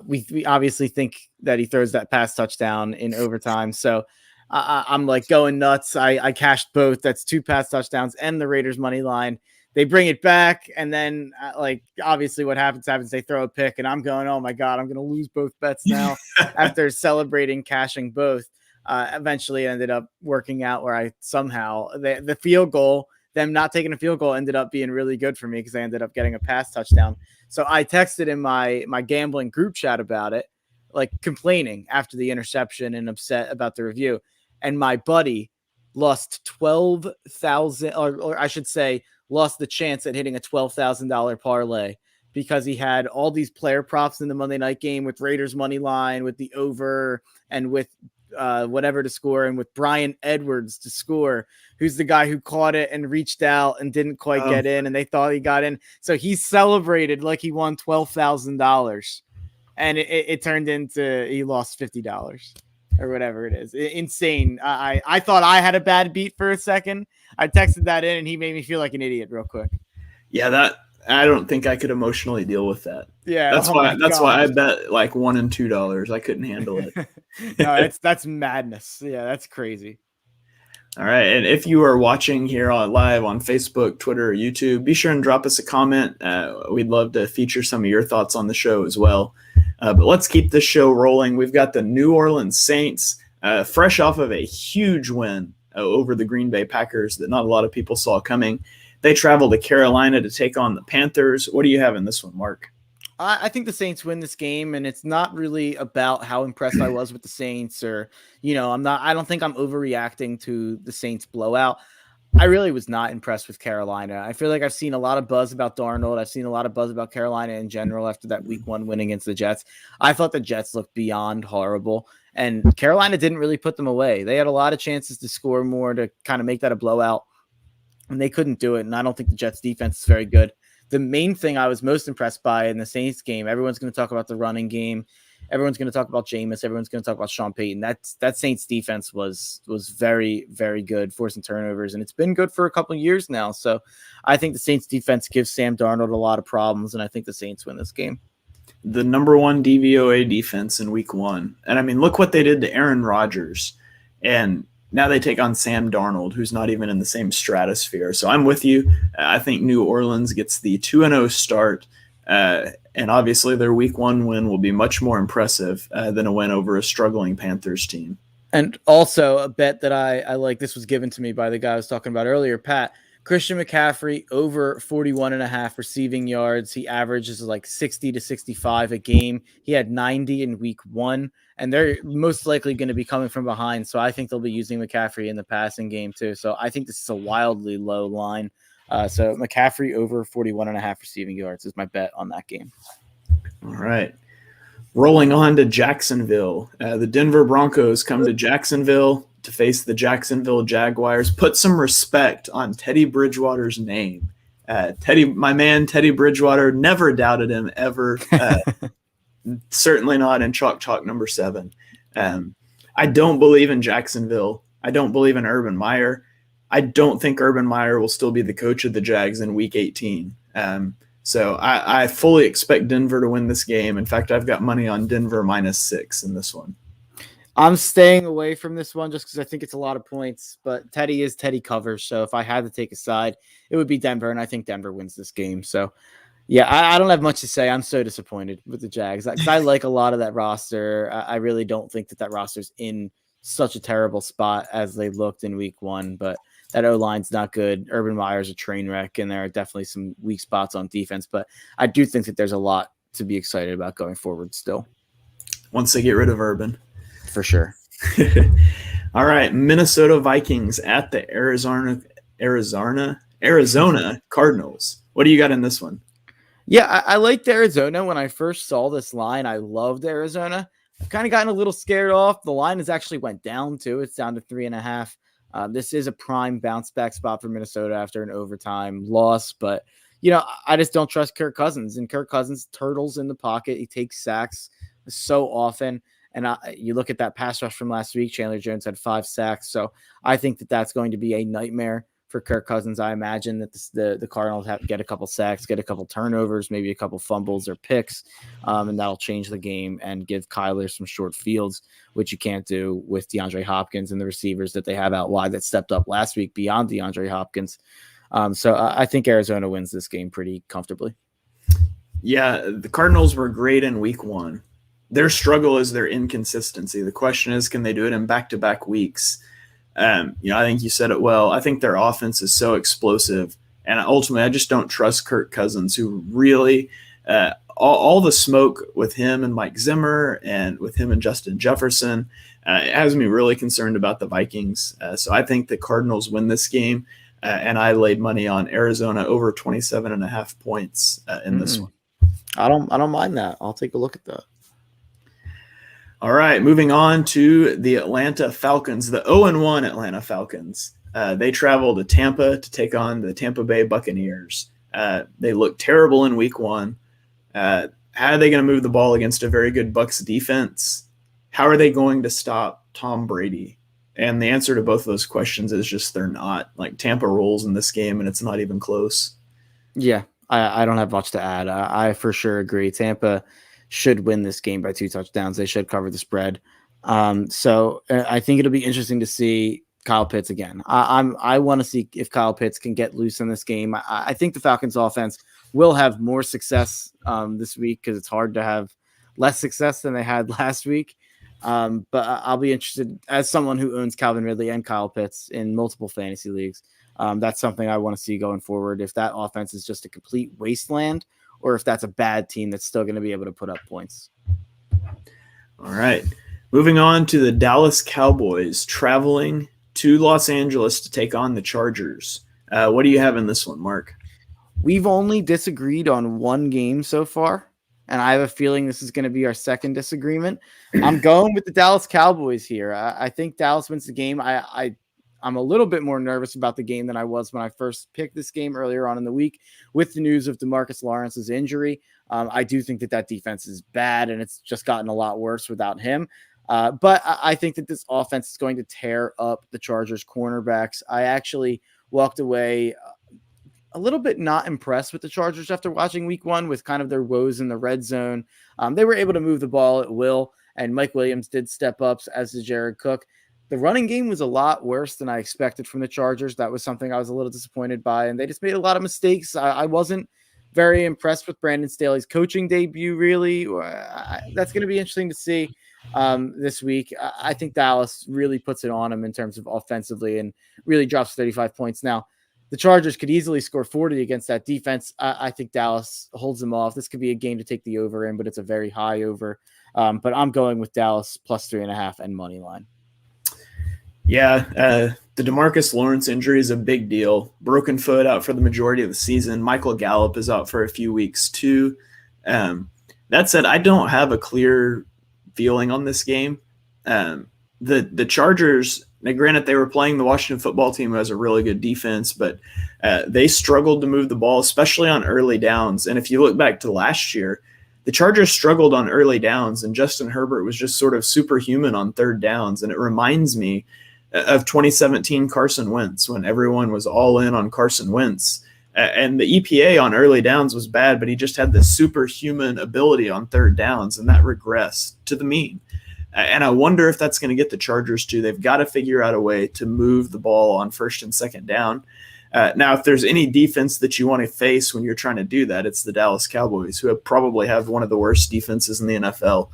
we obviously think that he throws that pass touchdown in overtime. So I'm like going nuts. I cashed both. That's 2 pass touchdowns and the Raiders money line. They bring it back. And then like, obviously what happens, they throw a pick and I'm going, oh my God, I'm going to lose both bets now after celebrating cashing both. Eventually it ended up working out where I somehow the field goal, them not taking a field goal ended up being really good for me because I ended up getting a pass touchdown. So I texted in my gambling group chat about it, like complaining after the interception and upset about the review. And my buddy lost $12,000, or I should say, lost the chance at hitting a $12,000 parlay because he had all these player props in the Monday night game with Raiders money line, with the over, and with whatever to score, and with Brian Edwards to score, who's the guy who caught it and reached out and didn't quite get in, and they thought he got in. So he celebrated like he won $12,000, and it turned into he lost $50 or whatever it is. Insane. I thought I had a bad beat for a second. I texted that in, and he made me feel like an idiot real quick. Yeah, that I don't think I could emotionally deal with that. Yeah, that's why I bet like $1 and $2. I couldn't handle it. No, that's madness. Yeah, that's crazy. All right, and if you are watching here live on Facebook, Twitter, or YouTube, be sure and drop us a comment. We'd love to feature some of your thoughts on the show as well. But let's keep this show rolling. We've got the New Orleans Saints, fresh off of a huge win over the Green Bay Packers that not a lot of people saw coming. They travel to Carolina to take on the Panthers. What do you have in this one, Mark? I think the Saints win this game, and it's not really about how impressed I was with the Saints, or, I don't think I'm overreacting to the Saints blowout. I really was not impressed with Carolina. I feel like I've seen a lot of buzz about Darnold. I've seen a lot of buzz about Carolina in general after that week 1 win against the Jets. I thought the Jets looked beyond horrible, and Carolina didn't really put them away. They had a lot of chances to score more to kind of make that a blowout, and they couldn't do it. And I don't think the Jets defense is very good. The main thing I was most impressed by in the Saints game, everyone's going to talk about the running game. Everyone's going to talk about Jameis. Everyone's going to talk about Sean Payton. That Saints defense was very, very good, forcing turnovers, and it's been good for a couple of years now. So I think the Saints defense gives Sam Darnold a lot of problems, and I think the Saints win this game. The number 1 DVOA defense in week 1. And I mean, look what they did to Aaron Rodgers. And now they take on Sam Darnold, who's not even in the same stratosphere. So I'm with you. I think New Orleans gets the 2-0 start. And obviously their week 1 win will be much more impressive than a win over a struggling Panthers team. And also a bet that I like, this was given to me by the guy I was talking about earlier, Pat. Christian McCaffrey over 41.5 receiving yards. He averages like 60 to 65 a game. He had 90 in week 1, and they're most likely going to be coming from behind. So I think they'll be using McCaffrey in the passing game too. So I think this is a wildly low line. So McCaffrey over 41.5 receiving yards is my bet on that game. All right. Rolling on to Jacksonville. The Denver Broncos come to Jacksonville to face the Jacksonville Jaguars. Put some respect on Teddy Bridgewater's name. My man Teddy Bridgewater, never doubted him ever. Certainly not in Chalk number 7. I don't believe in Jacksonville. I don't believe in Urban Meyer. I don't think Urban Meyer will still be the coach of the Jags in week 18. So I fully expect Denver to win this game. In fact, I've got money on Denver -6 in this one. I'm staying away from this one just because I think it's a lot of points, but Teddy covers. So if I had to take a side, it would be Denver, and I think Denver wins this game. So yeah, I don't have much to say. I'm so disappointed with the Jags. I like a lot of that roster. I really don't think that roster's in such a terrible spot as they looked in week 1, but that O-line's not good. Urban Meyer's a train wreck, and there are definitely some weak spots on defense, but I do think that there's a lot to be excited about going forward still. Once they get rid of Urban. For sure. All right, Minnesota Vikings at the Arizona Cardinals. What do you got in this one? Yeah, I liked Arizona. When I first saw this line, I loved Arizona. I've kind of gotten a little scared off. The line has actually went down too. It's down to 3.5. This is a prime bounce back spot for Minnesota after an overtime loss, but I just don't trust Kirk Cousins, and Kirk Cousins turtles in the pocket. He takes sacks so often. And you look at that pass rush from last week, Chandler Jones had 5 sacks. So I think that that's going to be a nightmare for Kirk Cousins. I imagine that the Cardinals have to get a couple sacks, get a couple turnovers, maybe a couple fumbles or picks, and that'll change the game and give Kyler some short fields, which you can't do with DeAndre Hopkins and the receivers that they have out wide that stepped up last week beyond DeAndre Hopkins. So I think Arizona wins this game pretty comfortably. Yeah, the Cardinals were great in week 1. Their struggle is their inconsistency. The question is, can they do it in back-to-back weeks? I think you said it well. I think their offense is so explosive. And ultimately, I just don't trust Kirk Cousins, who really all the smoke with him and Mike Zimmer and with him and Justin Jefferson has me really concerned about the Vikings. So I think the Cardinals win this game, and I laid money on Arizona over 27.5 points in this one. I don't mind that. I'll take a look at that. All right, moving on to the Atlanta Falcons, the 0-1 Atlanta Falcons. They travel to Tampa to take on the Tampa Bay Buccaneers. They look terrible in week 1. How are they going to move the ball against a very good Bucs defense? How are they going to stop Tom Brady? And the answer to both of those questions is just they're not. Like, Tampa rolls in this game, and it's not even close. Yeah, I don't have much to add. I for sure agree. Tampa should win this game by 2 touchdowns. They should cover the spread. So I think it'll be interesting to see Kyle Pitts again. I want to see if Kyle Pitts can get loose in this game. I think the Falcons offense will have more success this week because it's hard to have less success than they had last week. But I'll be interested, as someone who owns Calvin Ridley and Kyle Pitts in multiple fantasy leagues. That's something I want to see going forward. If that offense is just a complete wasteland, or if that's a bad team that's still going to be able to put up points. All right. Moving on to the Dallas Cowboys, traveling to Los Angeles to take on the Chargers. What do you have in this one, Mark? We've only disagreed on one game so far, and I have a feeling this is going to be our second disagreement. I'm going with the Dallas Cowboys here. I think Dallas wins the game. I'm a little bit more nervous about the game than I was when I first picked this game earlier on in the week with the news of DeMarcus Lawrence's injury. I do think that defense is bad, and it's just gotten a lot worse without him. But I think that this offense is going to tear up the Chargers cornerbacks. I actually walked away a little bit not impressed with the Chargers after watching week 1 with kind of their woes in the red zone. They were able to move the ball at will, and Mike Williams did step up, as did Jared Cook. The running game was a lot worse than I expected from the Chargers. That was something I was a little disappointed by, and they just made a lot of mistakes. I wasn't very impressed with Brandon Staley's coaching debut, really. That's going to be interesting to see this week. I think Dallas really puts it on him in terms of offensively and really drops 35 points. Now, the Chargers could easily score 40 against that defense. I think Dallas holds them off. This could be a game to take the over in, but it's a very high over. But I'm going with Dallas plus 3.5 and money line. Yeah, the DeMarcus Lawrence injury is a big deal. Broken foot, out for the majority of the season. Michael Gallup is out for a few weeks too. That said, I don't have a clear feeling on this game. The Chargers, now granted, they were playing the Washington football team, who has a really good defense, but they struggled to move the ball, especially on early downs. And if you look back to last year, the Chargers struggled on early downs, and Justin Herbert was just sort of superhuman on third downs. And it reminds me of 2017 Carson Wentz, when everyone was all in on Carson Wentz. And the EPA on early downs was bad, but he just had this superhuman ability on third downs, and that regressed to the mean. And I wonder if that's going to get the Chargers too. They've got to figure out a way to move the ball on first and second down. Now, if there's any defense that you want to face when you're trying to do that, it's the Dallas Cowboys, who probably have one of the worst defenses in the NFL.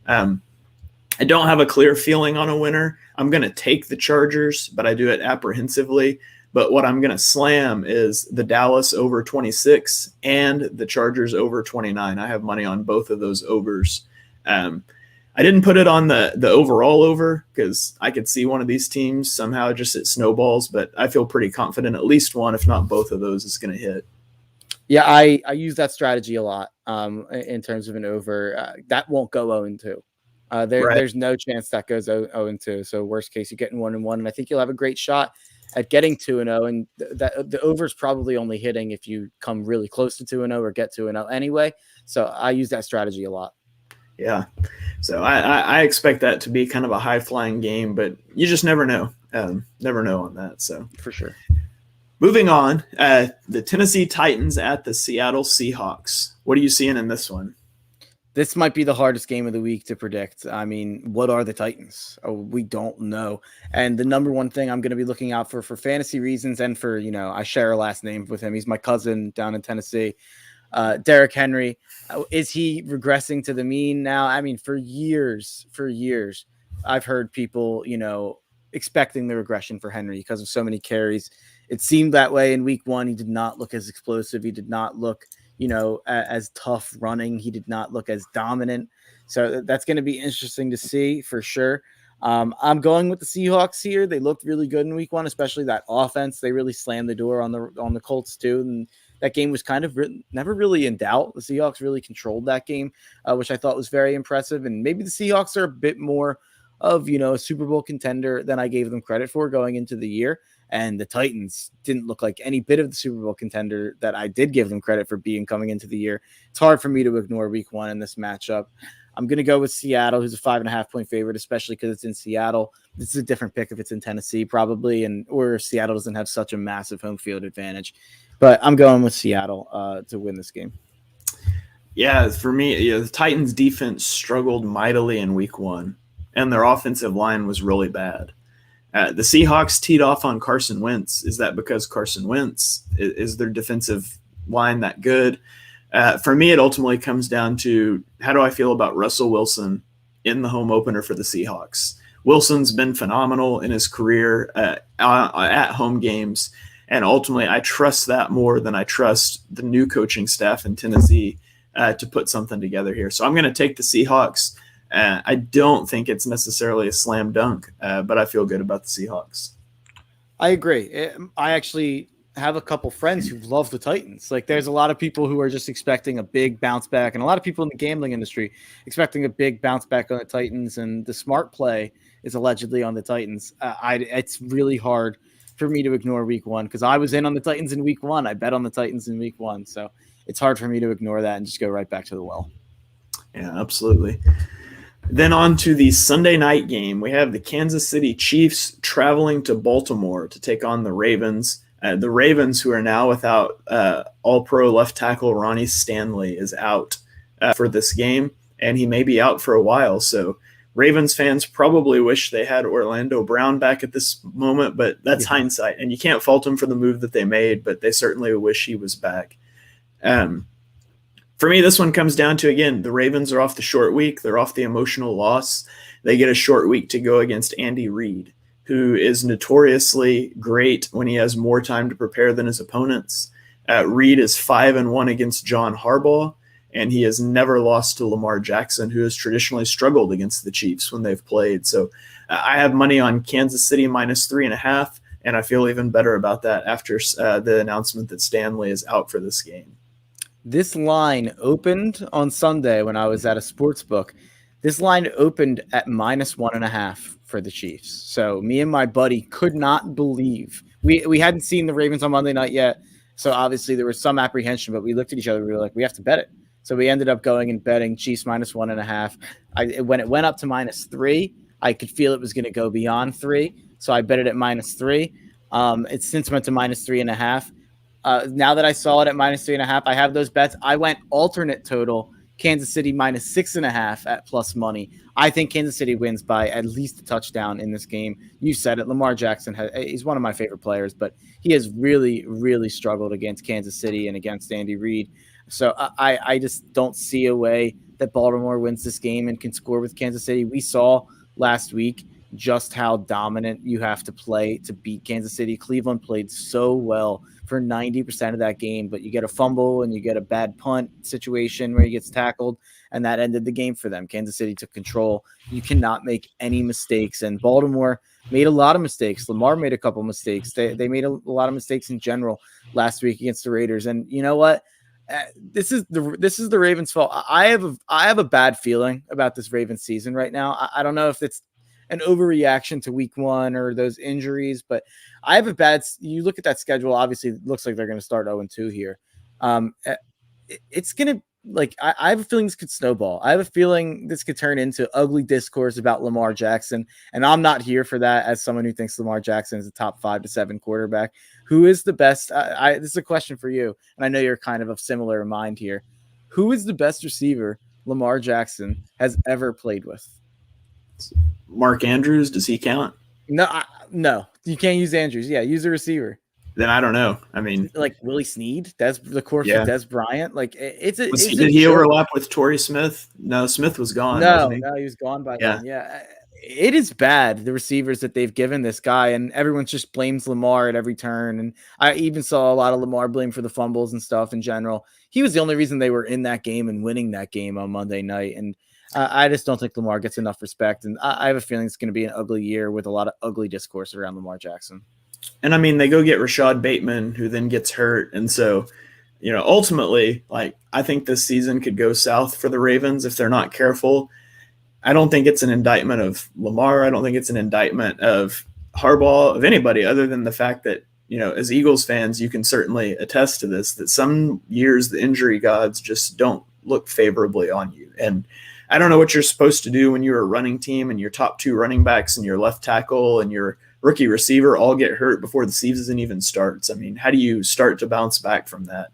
I don't have a clear feeling on a winner. I'm going to take the Chargers, but I do it apprehensively. But what I'm going to slam is the Dallas over 26 and the Chargers over 29. I have money on both of those overs. I didn't put it on the overall over because I could see one of these teams somehow just it snowballs, but I feel pretty confident at least one, if not both of those, is going to hit. Yeah, I use that strategy a lot in terms of an over. That won't go 0-2. Right. There's no chance that goes 0-2. So worst case, you're getting 1-1, and I think you'll have a great shot at getting 2-0. And that the over is probably only hitting if you come really close to 2-0 or get 2-0 anyway. So I use that strategy a lot. Yeah. So I expect that to be kind of a high-flying game, but you just never know. Never know on that. So for sure. Moving on, the Tennessee Titans at the Seattle Seahawks. What are you seeing in this one? This might be the hardest game of the week to predict. I mean, what are the Titans? We don't know. And the number one thing I'm going to be looking out for fantasy reasons and for, I share a last name with him. He's my cousin down in Tennessee. Derrick Henry. Is he regressing to the mean now? I mean, for years, I've heard people, expecting the regression for Henry because of so many carries. It seemed that way in week 1. He did not look as explosive. He did not look, as tough running. He did not look as dominant. So that's going to be interesting to see for sure. I'm going with the Seahawks here. They looked really good in week 1, especially that offense. They really slammed the door on the Colts too. And that game was kind of never really in doubt. The Seahawks really controlled that game, which I thought was very impressive. And maybe the Seahawks are a bit more of, a Super Bowl contender than I gave them credit for going into the year. And the Titans didn't look like any bit of the Super Bowl contender that I did give them credit for being coming into the year. It's hard for me to ignore week 1 in this matchup. I'm going to go with Seattle, who's a 5.5-point favorite, especially because it's in Seattle. This is a different pick if it's in Tennessee, probably, or Seattle doesn't have such a massive home field advantage. But I'm going with Seattle to win this game. Yeah, for me, the Titans' defense struggled mightily in week 1, and their offensive line was really bad. The Seahawks teed off on Carson Wentz. Is that because Carson Wentz is their defensive line that good? For me, it ultimately comes down to how do I feel about Russell Wilson in the home opener for the Seahawks? Wilson's been phenomenal in his career at home games, and ultimately I trust that more than I trust the new coaching staff in Tennessee to put something together here. So I'm going to take the Seahawks. I don't think it's necessarily a slam dunk, but I feel good about the Seahawks. I agree. I actually have a couple friends who love the Titans. Like, there's a lot of people who are just expecting a big bounce back, and a lot of people in the gambling industry expecting a big bounce back on the Titans. And the smart play is allegedly on the Titans. It's really hard for me to ignore week 1 because I was in on the Titans in week 1. I bet on the Titans in week 1. So it's hard for me to ignore that and just go right back to the well. Yeah, absolutely. Then on to the Sunday night game. We have the Kansas City Chiefs traveling to Baltimore to take on the Ravens. The Ravens, who are now without all-pro left tackle Ronnie Stanley, is out for this game, and he may be out for a while. So Ravens fans probably wish they had Orlando Brown back at this moment, but that's hindsight, and you can't fault them for the move that they made, but they certainly wish he was back. For me, this one comes down to, again, the Ravens are off the short week. They're off the emotional loss. They get a short week to go against Andy Reid, who is notoriously great when he has more time to prepare than his opponents. Reed is 5-1 against John Harbaugh, and he has never lost to Lamar Jackson, who has traditionally struggled against the Chiefs when they've played. So I have money on Kansas City minus 3.5, and I feel even better about that after the announcement that Stanley is out for this game. This line opened on Sunday when I was at a sports book. This line opened at minus 1.5 for the Chiefs. So me and my buddy could not believe we hadn't seen the Ravens on Monday night yet. So obviously there was some apprehension, but we looked at each other. We were like, we have to bet it. So we ended up going and betting Chiefs minus 1.5. When it went up to minus 3, I could feel it was going to go beyond 3. So I bet it at minus 3. It's since went to minus 3.5. Now that I saw it at minus 3.5, I have those bets. I went alternate total, Kansas City minus 6.5 at plus money. I think Kansas City wins by at least a touchdown in this game. You said it. Lamar Jackson, he's one of my favorite players, but he has really, really struggled against Kansas City and against Andy Reid. So I just don't see a way that Baltimore wins this game and can score with Kansas City. We saw last week just how dominant you have to play to beat Kansas City. Cleveland played so well for 90% of that game, but you get a fumble and you get a bad punt situation where he gets tackled, and that ended the game for them. Kansas City took control. You cannot make any mistakes, and Baltimore made a lot of mistakes. Lamar made a couple mistakes. They made a lot of mistakes in general last week against the Raiders, and you know what? This is the Ravens' fault. I have a bad feeling about this Ravens season right now. I don't know if it's an overreaction to week 1 or those injuries, but I have you look at that schedule, obviously it looks like they're going to start 0-2 here. It's going to I have a feeling this could snowball. I have a feeling this could turn into ugly discourse about Lamar Jackson. And I'm not here for that as someone who thinks Lamar Jackson is a top 5 to 7 quarterback. Who is the best? This is a question for you. And I know you're kind of similar mind here. Who is the best receiver Lamar Jackson has ever played with? Mark Andrews, does he count? No, you can't use Andrews. Yeah, use a receiver. Then I don't know. I mean, like Willie Snead, the course of Des Bryant. Like did he overlap with Torrey Smith? No, Smith was gone. No, he was gone by then. Yeah, it is bad, the receivers that they've given this guy, and everyone just blames Lamar at every turn. And I even saw a lot of Lamar blame for the fumbles and stuff in general. He was the only reason they were in that game and winning that game on Monday night. And I just don't think Lamar gets enough respect. And I have a feeling it's going to be an ugly year with a lot of ugly discourse around Lamar Jackson. And I mean, they go get Rashad Bateman, who then gets hurt. And so, ultimately, I think this season could go south for the Ravens if they're not careful. I don't think it's an indictment of Lamar. I don't think it's an indictment of Harbaugh, of anybody, other than the fact that, as Eagles fans, you can certainly attest to this, that some years the injury gods just don't look favorably on you. And I don't know what you're supposed to do when you're a running team and your top 2 running backs and your left tackle and your rookie receiver all get hurt before the season even starts. I mean, how do you start to bounce back from that?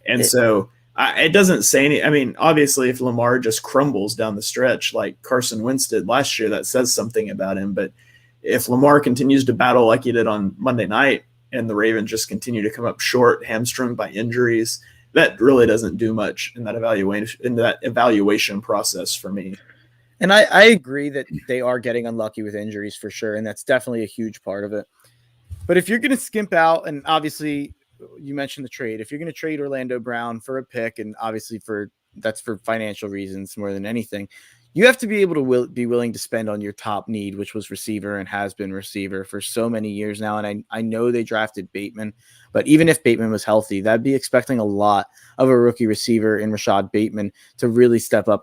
And it doesn't say any. I mean, obviously, if Lamar just crumbles down the stretch like Carson Wentz did last year, that says something about him. But if Lamar continues to battle like he did on Monday night and the Ravens just continue to come up short, hamstrung by injuries, that really doesn't do much in that evaluation process for me. And I agree that they are getting unlucky with injuries for sure, and that's definitely a huge part of it. But if you're going to skimp out, and obviously you mentioned the trade, if you're going to trade Orlando Brown for a pick, and obviously that's for financial reasons more than anything, you have to be able to be willing to spend on your top need, which was receiver and has been receiver for so many years now. And I know they drafted Bateman, but even if Bateman was healthy, that'd be expecting a lot of a rookie receiver in Rashad Bateman to really step up.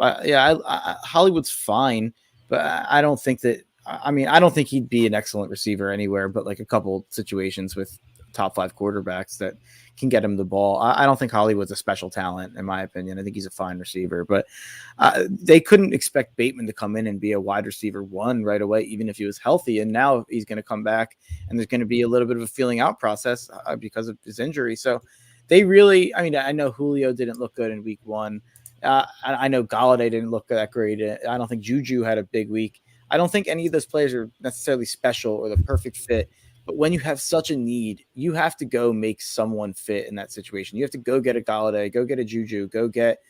Hollywood's fine, but I don't think that. I mean, I don't think he'd be an excellent receiver anywhere, but like a couple situations with top 5 quarterbacks that can get him the ball. I don't think Hollywood's a special talent, in my opinion. I think he's a fine receiver, but they couldn't expect Bateman to come in and be a wide receiver 1 right away, even if he was healthy. And now he's going to come back and there's going to be a little bit of a feeling out process because of his injury. So they really, I mean, I know Julio didn't look good in week 1. I know Galladay didn't look that great. I don't think Juju had a big week. I don't think any of those players are necessarily special or the perfect fit. But when you have such a need, you have to go make someone fit in that situation. You have to go get a Galladay, go get a Juju, go get,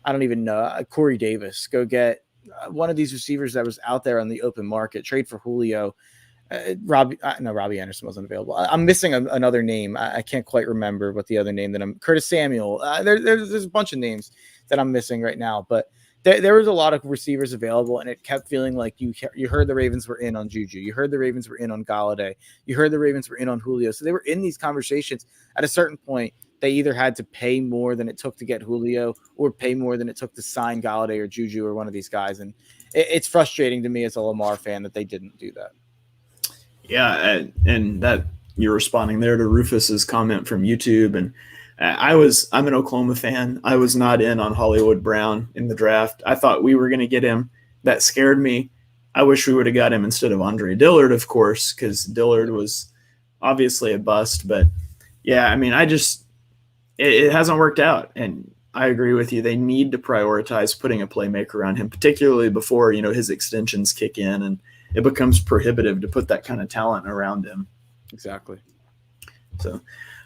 I don't even know, Corey Davis, go get one of these receivers that was out there on the open market, trade for Julio. Robbie Anderson wasn't available. I'm missing another name. I can't quite remember what the other name that I'm. Curtis Samuel. There's a bunch of names that I'm missing right now, but there was a lot of receivers available, and it kept feeling like you heard the Ravens were in on Juju. You heard the Ravens were in on Galladay. You heard the Ravens were in on Julio. So they were in these conversations. At a certain point, they either had to pay more than it took to get Julio or pay more than it took to sign Galladay or Juju or one of these guys. And it's frustrating to me as a Lamar fan that they didn't do that. Yeah, and that you're responding there to Rufus's comment from YouTube, and I'm an Oklahoma fan. I was not in on Hollywood Brown in the draft. I thought we were going to get him. That scared me. I wish we would have got him instead of Andre Dillard, of course, because Dillard was obviously a bust. But yeah, I mean, it hasn't worked out, and I agree with you. They need to prioritize putting a playmaker on him, particularly before his extensions kick in, and it becomes prohibitive to put that kind of talent around him. Exactly. So.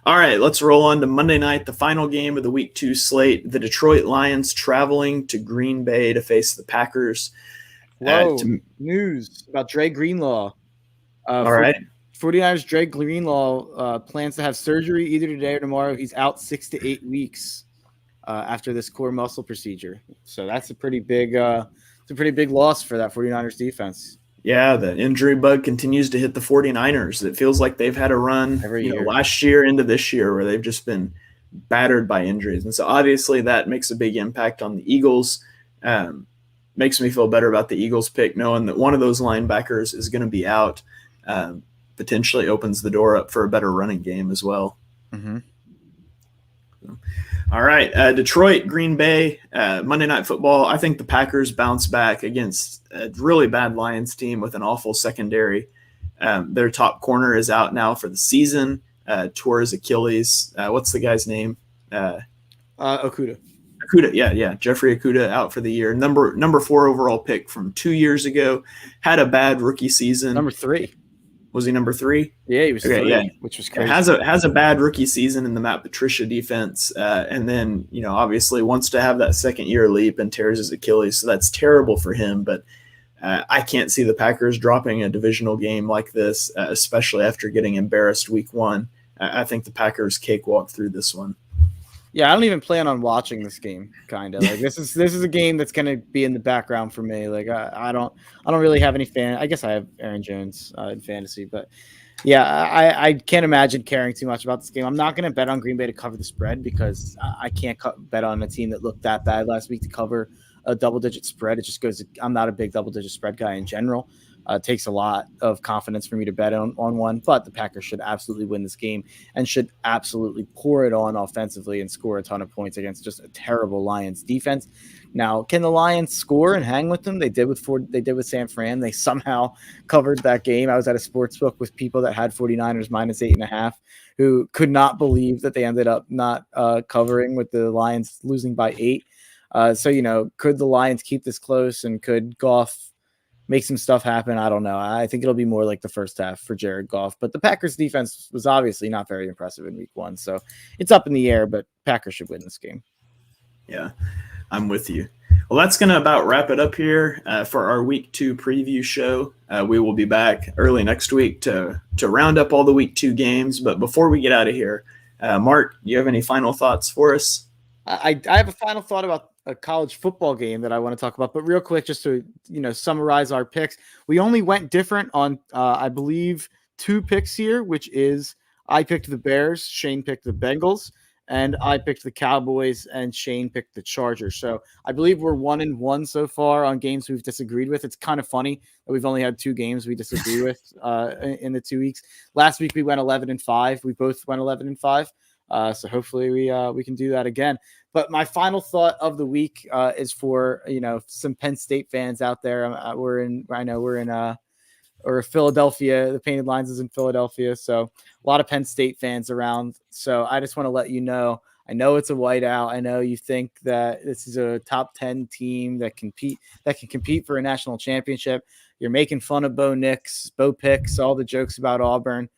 All right, let's roll on to Monday night, the final game of the Week 2 slate. The Detroit Lions traveling to Green Bay to face the Packers. News about Dre Greenlaw. All right. 49ers Dre Greenlaw plans to have surgery either today or tomorrow. He's out 6 to 8 weeks after this core muscle procedure. So that's a pretty big loss for that 49ers defense. Yeah, the injury bug continues to hit the 49ers. It feels like they've had a run every year. Last year into this year where they've just been battered by injuries. And so obviously that makes a big impact on the Eagles. Makes me feel better about the Eagles pick, knowing that one of those linebackers is going to be out. Potentially opens the door up for a better running game as well. Mm-hmm. All right, Detroit, Green Bay, Monday Night Football. I think the Packers bounce back against a really bad Lions team with an awful secondary. Their top corner is out now for the season. Tore his Achilles. What's the guy's name? Okudah. Okudah, yeah. Jeffrey Okudah out for the year. Number 4 overall pick from 2 years ago. Had a bad rookie season. Number 3. Was he number 3? Yeah, he was 3, which was crazy. Has a bad rookie season in the Matt Patricia defense, and then obviously wants to have that second year leap and tears his Achilles, so that's terrible for him. But I can't see the Packers dropping a divisional game like this, especially after getting embarrassed week 1. I think the Packers cakewalk through this one. Yeah, I don't even plan on watching this game. Kind of like this is a game that's going to be in the background for me. Like I don't really have any fan. I guess I have Aaron Jones in fantasy, but yeah, I can't imagine caring too much about this game. I'm not going to bet on Green Bay to cover the spread because I can't bet on a team that looked that bad last week to cover a double-digit spread. It just goes. I'm not a big double-digit spread guy in general. It takes a lot of confidence for me to bet on one, but the Packers should absolutely win this game and should absolutely pour it on offensively and score a ton of points against just a terrible Lions defense. Now, can the Lions score and hang with them? They did with San Fran. They somehow covered that game. I was at a sports book with people that had 49ers minus 8.5 who could not believe that they ended up not covering with the Lions losing by 8. So, could the Lions keep this close and could Goff make some stuff happen? I don't know. I think it'll be more like the first half for Jared Goff. But the Packers defense was obviously not very impressive in week 1. So it's up in the air, but Packers should win this game. Yeah, I'm with you. Well, that's going to about wrap it up here for our week 2 preview show. We will be back early next week to round up all the week 2 games. But before we get out of here, Mark, do you have any final thoughts for us? I have a final thought about a college football game that I want to talk about, but real quick, just to, summarize our picks. We only went different on, I believe 2 picks here, which is I picked the Bears, Shane picked the Bengals, and I picked the Cowboys and Shane picked the Chargers. So I believe we're 1-1 so far on games we've disagreed with. It's kind of funny that we've only had 2 games we disagree with in the 2 weeks. Last week we went 11-5. We both went 11-5. So hopefully we can do that again. But my final thought of the week is for some Penn State fans out there. We're in Philadelphia. The Painted Lines is in Philadelphia, so a lot of Penn State fans around. So I just want to let you know. I know it's a whiteout. I know you think that this is a top 10 team that can compete for a national championship. You're making fun of Bo Picks, all the jokes about Auburn.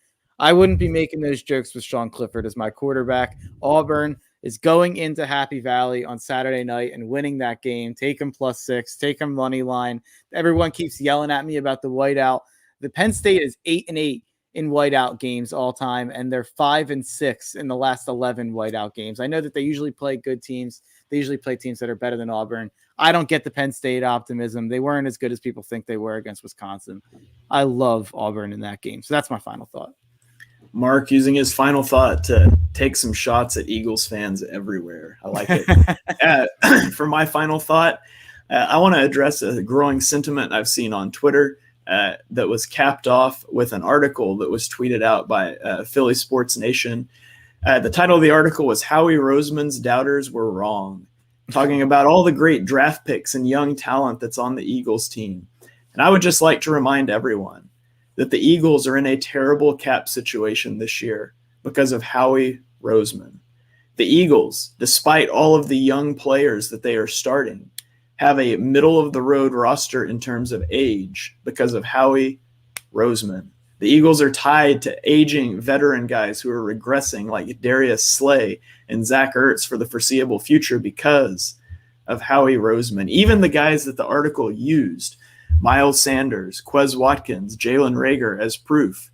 I wouldn't be making those jokes with Sean Clifford as my quarterback. Auburn is going into Happy Valley on Saturday night and winning that game. Take them +6, take them money line. Everyone keeps yelling at me about the whiteout. The Penn State is 8-8 in whiteout games all time, and they're 5-6 in the last 11 whiteout games. I know that they usually play good teams. They usually play teams that are better than Auburn. I don't get the Penn State optimism. They weren't as good as people think they were against Wisconsin. I love Auburn in that game. So that's my final thought. Mark using his final thought to take some shots at Eagles fans everywhere. I like it. For my final thought, I want to address a growing sentiment I've seen on Twitter that was capped off with an article that was tweeted out by Philly Sports Nation. The title of the article was Howie Roseman's Doubters Were Wrong, talking about all the great draft picks and young talent that's on the Eagles team. And I would just like to remind everyone that the Eagles are in a terrible cap situation this year because of Howie Roseman. The Eagles, despite all of the young players that they are starting, have a middle-of-the-road roster in terms of age because of Howie Roseman. The Eagles are tied to aging veteran guys who are regressing like Darius Slay and Zach Ertz for the foreseeable future because of Howie Roseman. Even the guys that the article used, Miles Sanders, Quez Watkins, Jalen Reagor as proof.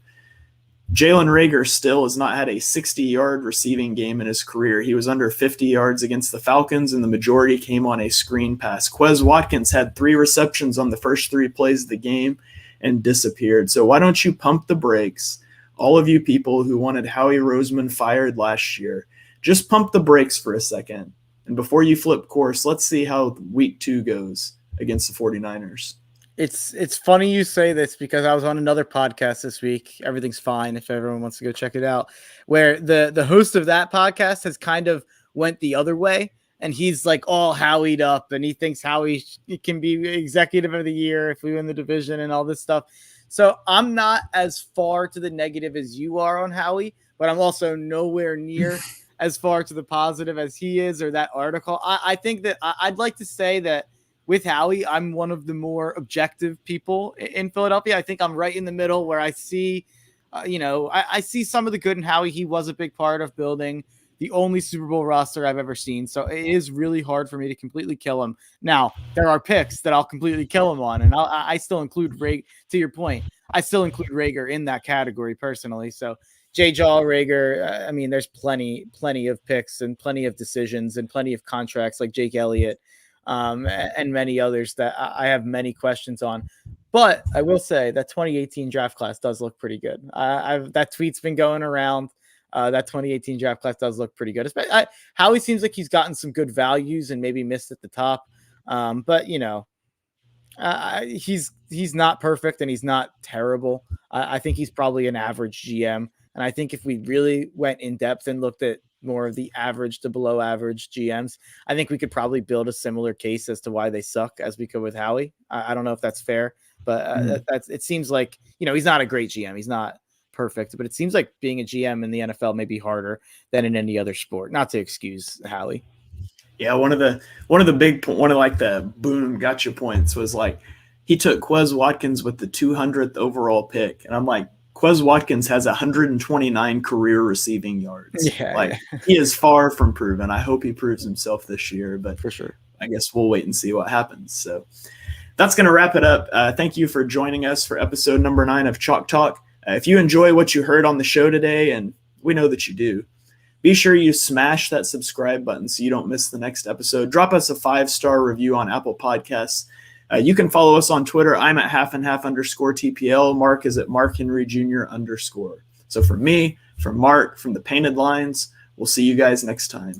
Jalen Reagor still has not had a 60-yard receiving game in his career. He was under 50 yards against the Falcons, and the majority came on a screen pass. Quez Watkins had 3 receptions on the first 3 plays of the game and disappeared. So why don't you pump the brakes, all of you people who wanted Howie Roseman fired last year? Just pump the brakes for a second. And before you flip course, let's see how week 2 goes against the 49ers. It's funny you say this because I was on another podcast this week. Everything's fine if everyone wants to go check it out, where the host of that podcast has kind of went the other way, and he's like all Howied up, and he thinks Howie can be executive of the year if we win the division and all this stuff. So I'm not as far to the negative as you are on Howie, but I'm also nowhere near as far to the positive as he is or that article. I think that I'd like to say that with Howie, I'm one of the more objective people in Philadelphia. I think I'm right in the middle where I see, I see some of the good in Howie. He was a big part of building the only Super Bowl roster I've ever seen. So it is really hard for me to completely kill him. Now, there are picks that I'll completely kill him on, and I still include to your point, I still include Reagor in that category personally. So J. Jaw, Reagor, I mean, there's plenty of picks and plenty of decisions and plenty of contracts like Jake Elliott. And many others that I have many questions on. But I will say that 2018 draft class does look pretty good. That tweet's been going around. That 2018 draft class does look pretty good. Howie seems like he's gotten some good values and maybe missed at the top. But he's not perfect and he's not terrible. I think he's probably an average GM. And I think if we really went in depth and looked at more of the average to below average GMs, I think we could probably build a similar case as to why they suck as we could with Howie. I don't know if that's fair, but it seems like, he's not a great GM. He's not perfect, but it seems like being a GM in the NFL may be harder than in any other sport, not to excuse Howie. Yeah. One of the boom gotcha points was like, he took Quez Watkins with the 200th overall pick. And I'm like, Quez Watkins has 129 career receiving yards. Yeah. He is far from proven. I hope he proves himself this year, but for sure, I guess we'll wait and see what happens. So that's going to wrap it up. Thank you for joining us for episode number 9 of Chalk Talk. If you enjoy what you heard on the show today, and we know that you do, be sure you smash that subscribe button so you don't miss the next episode. Drop us a 5-star review on Apple Podcasts. You can follow us on Twitter. I'm at @halfandhalf_TPL. Mark is at @MarkHenryJr_. So from me, from Mark, from the Painted Lines, we'll see you guys next time.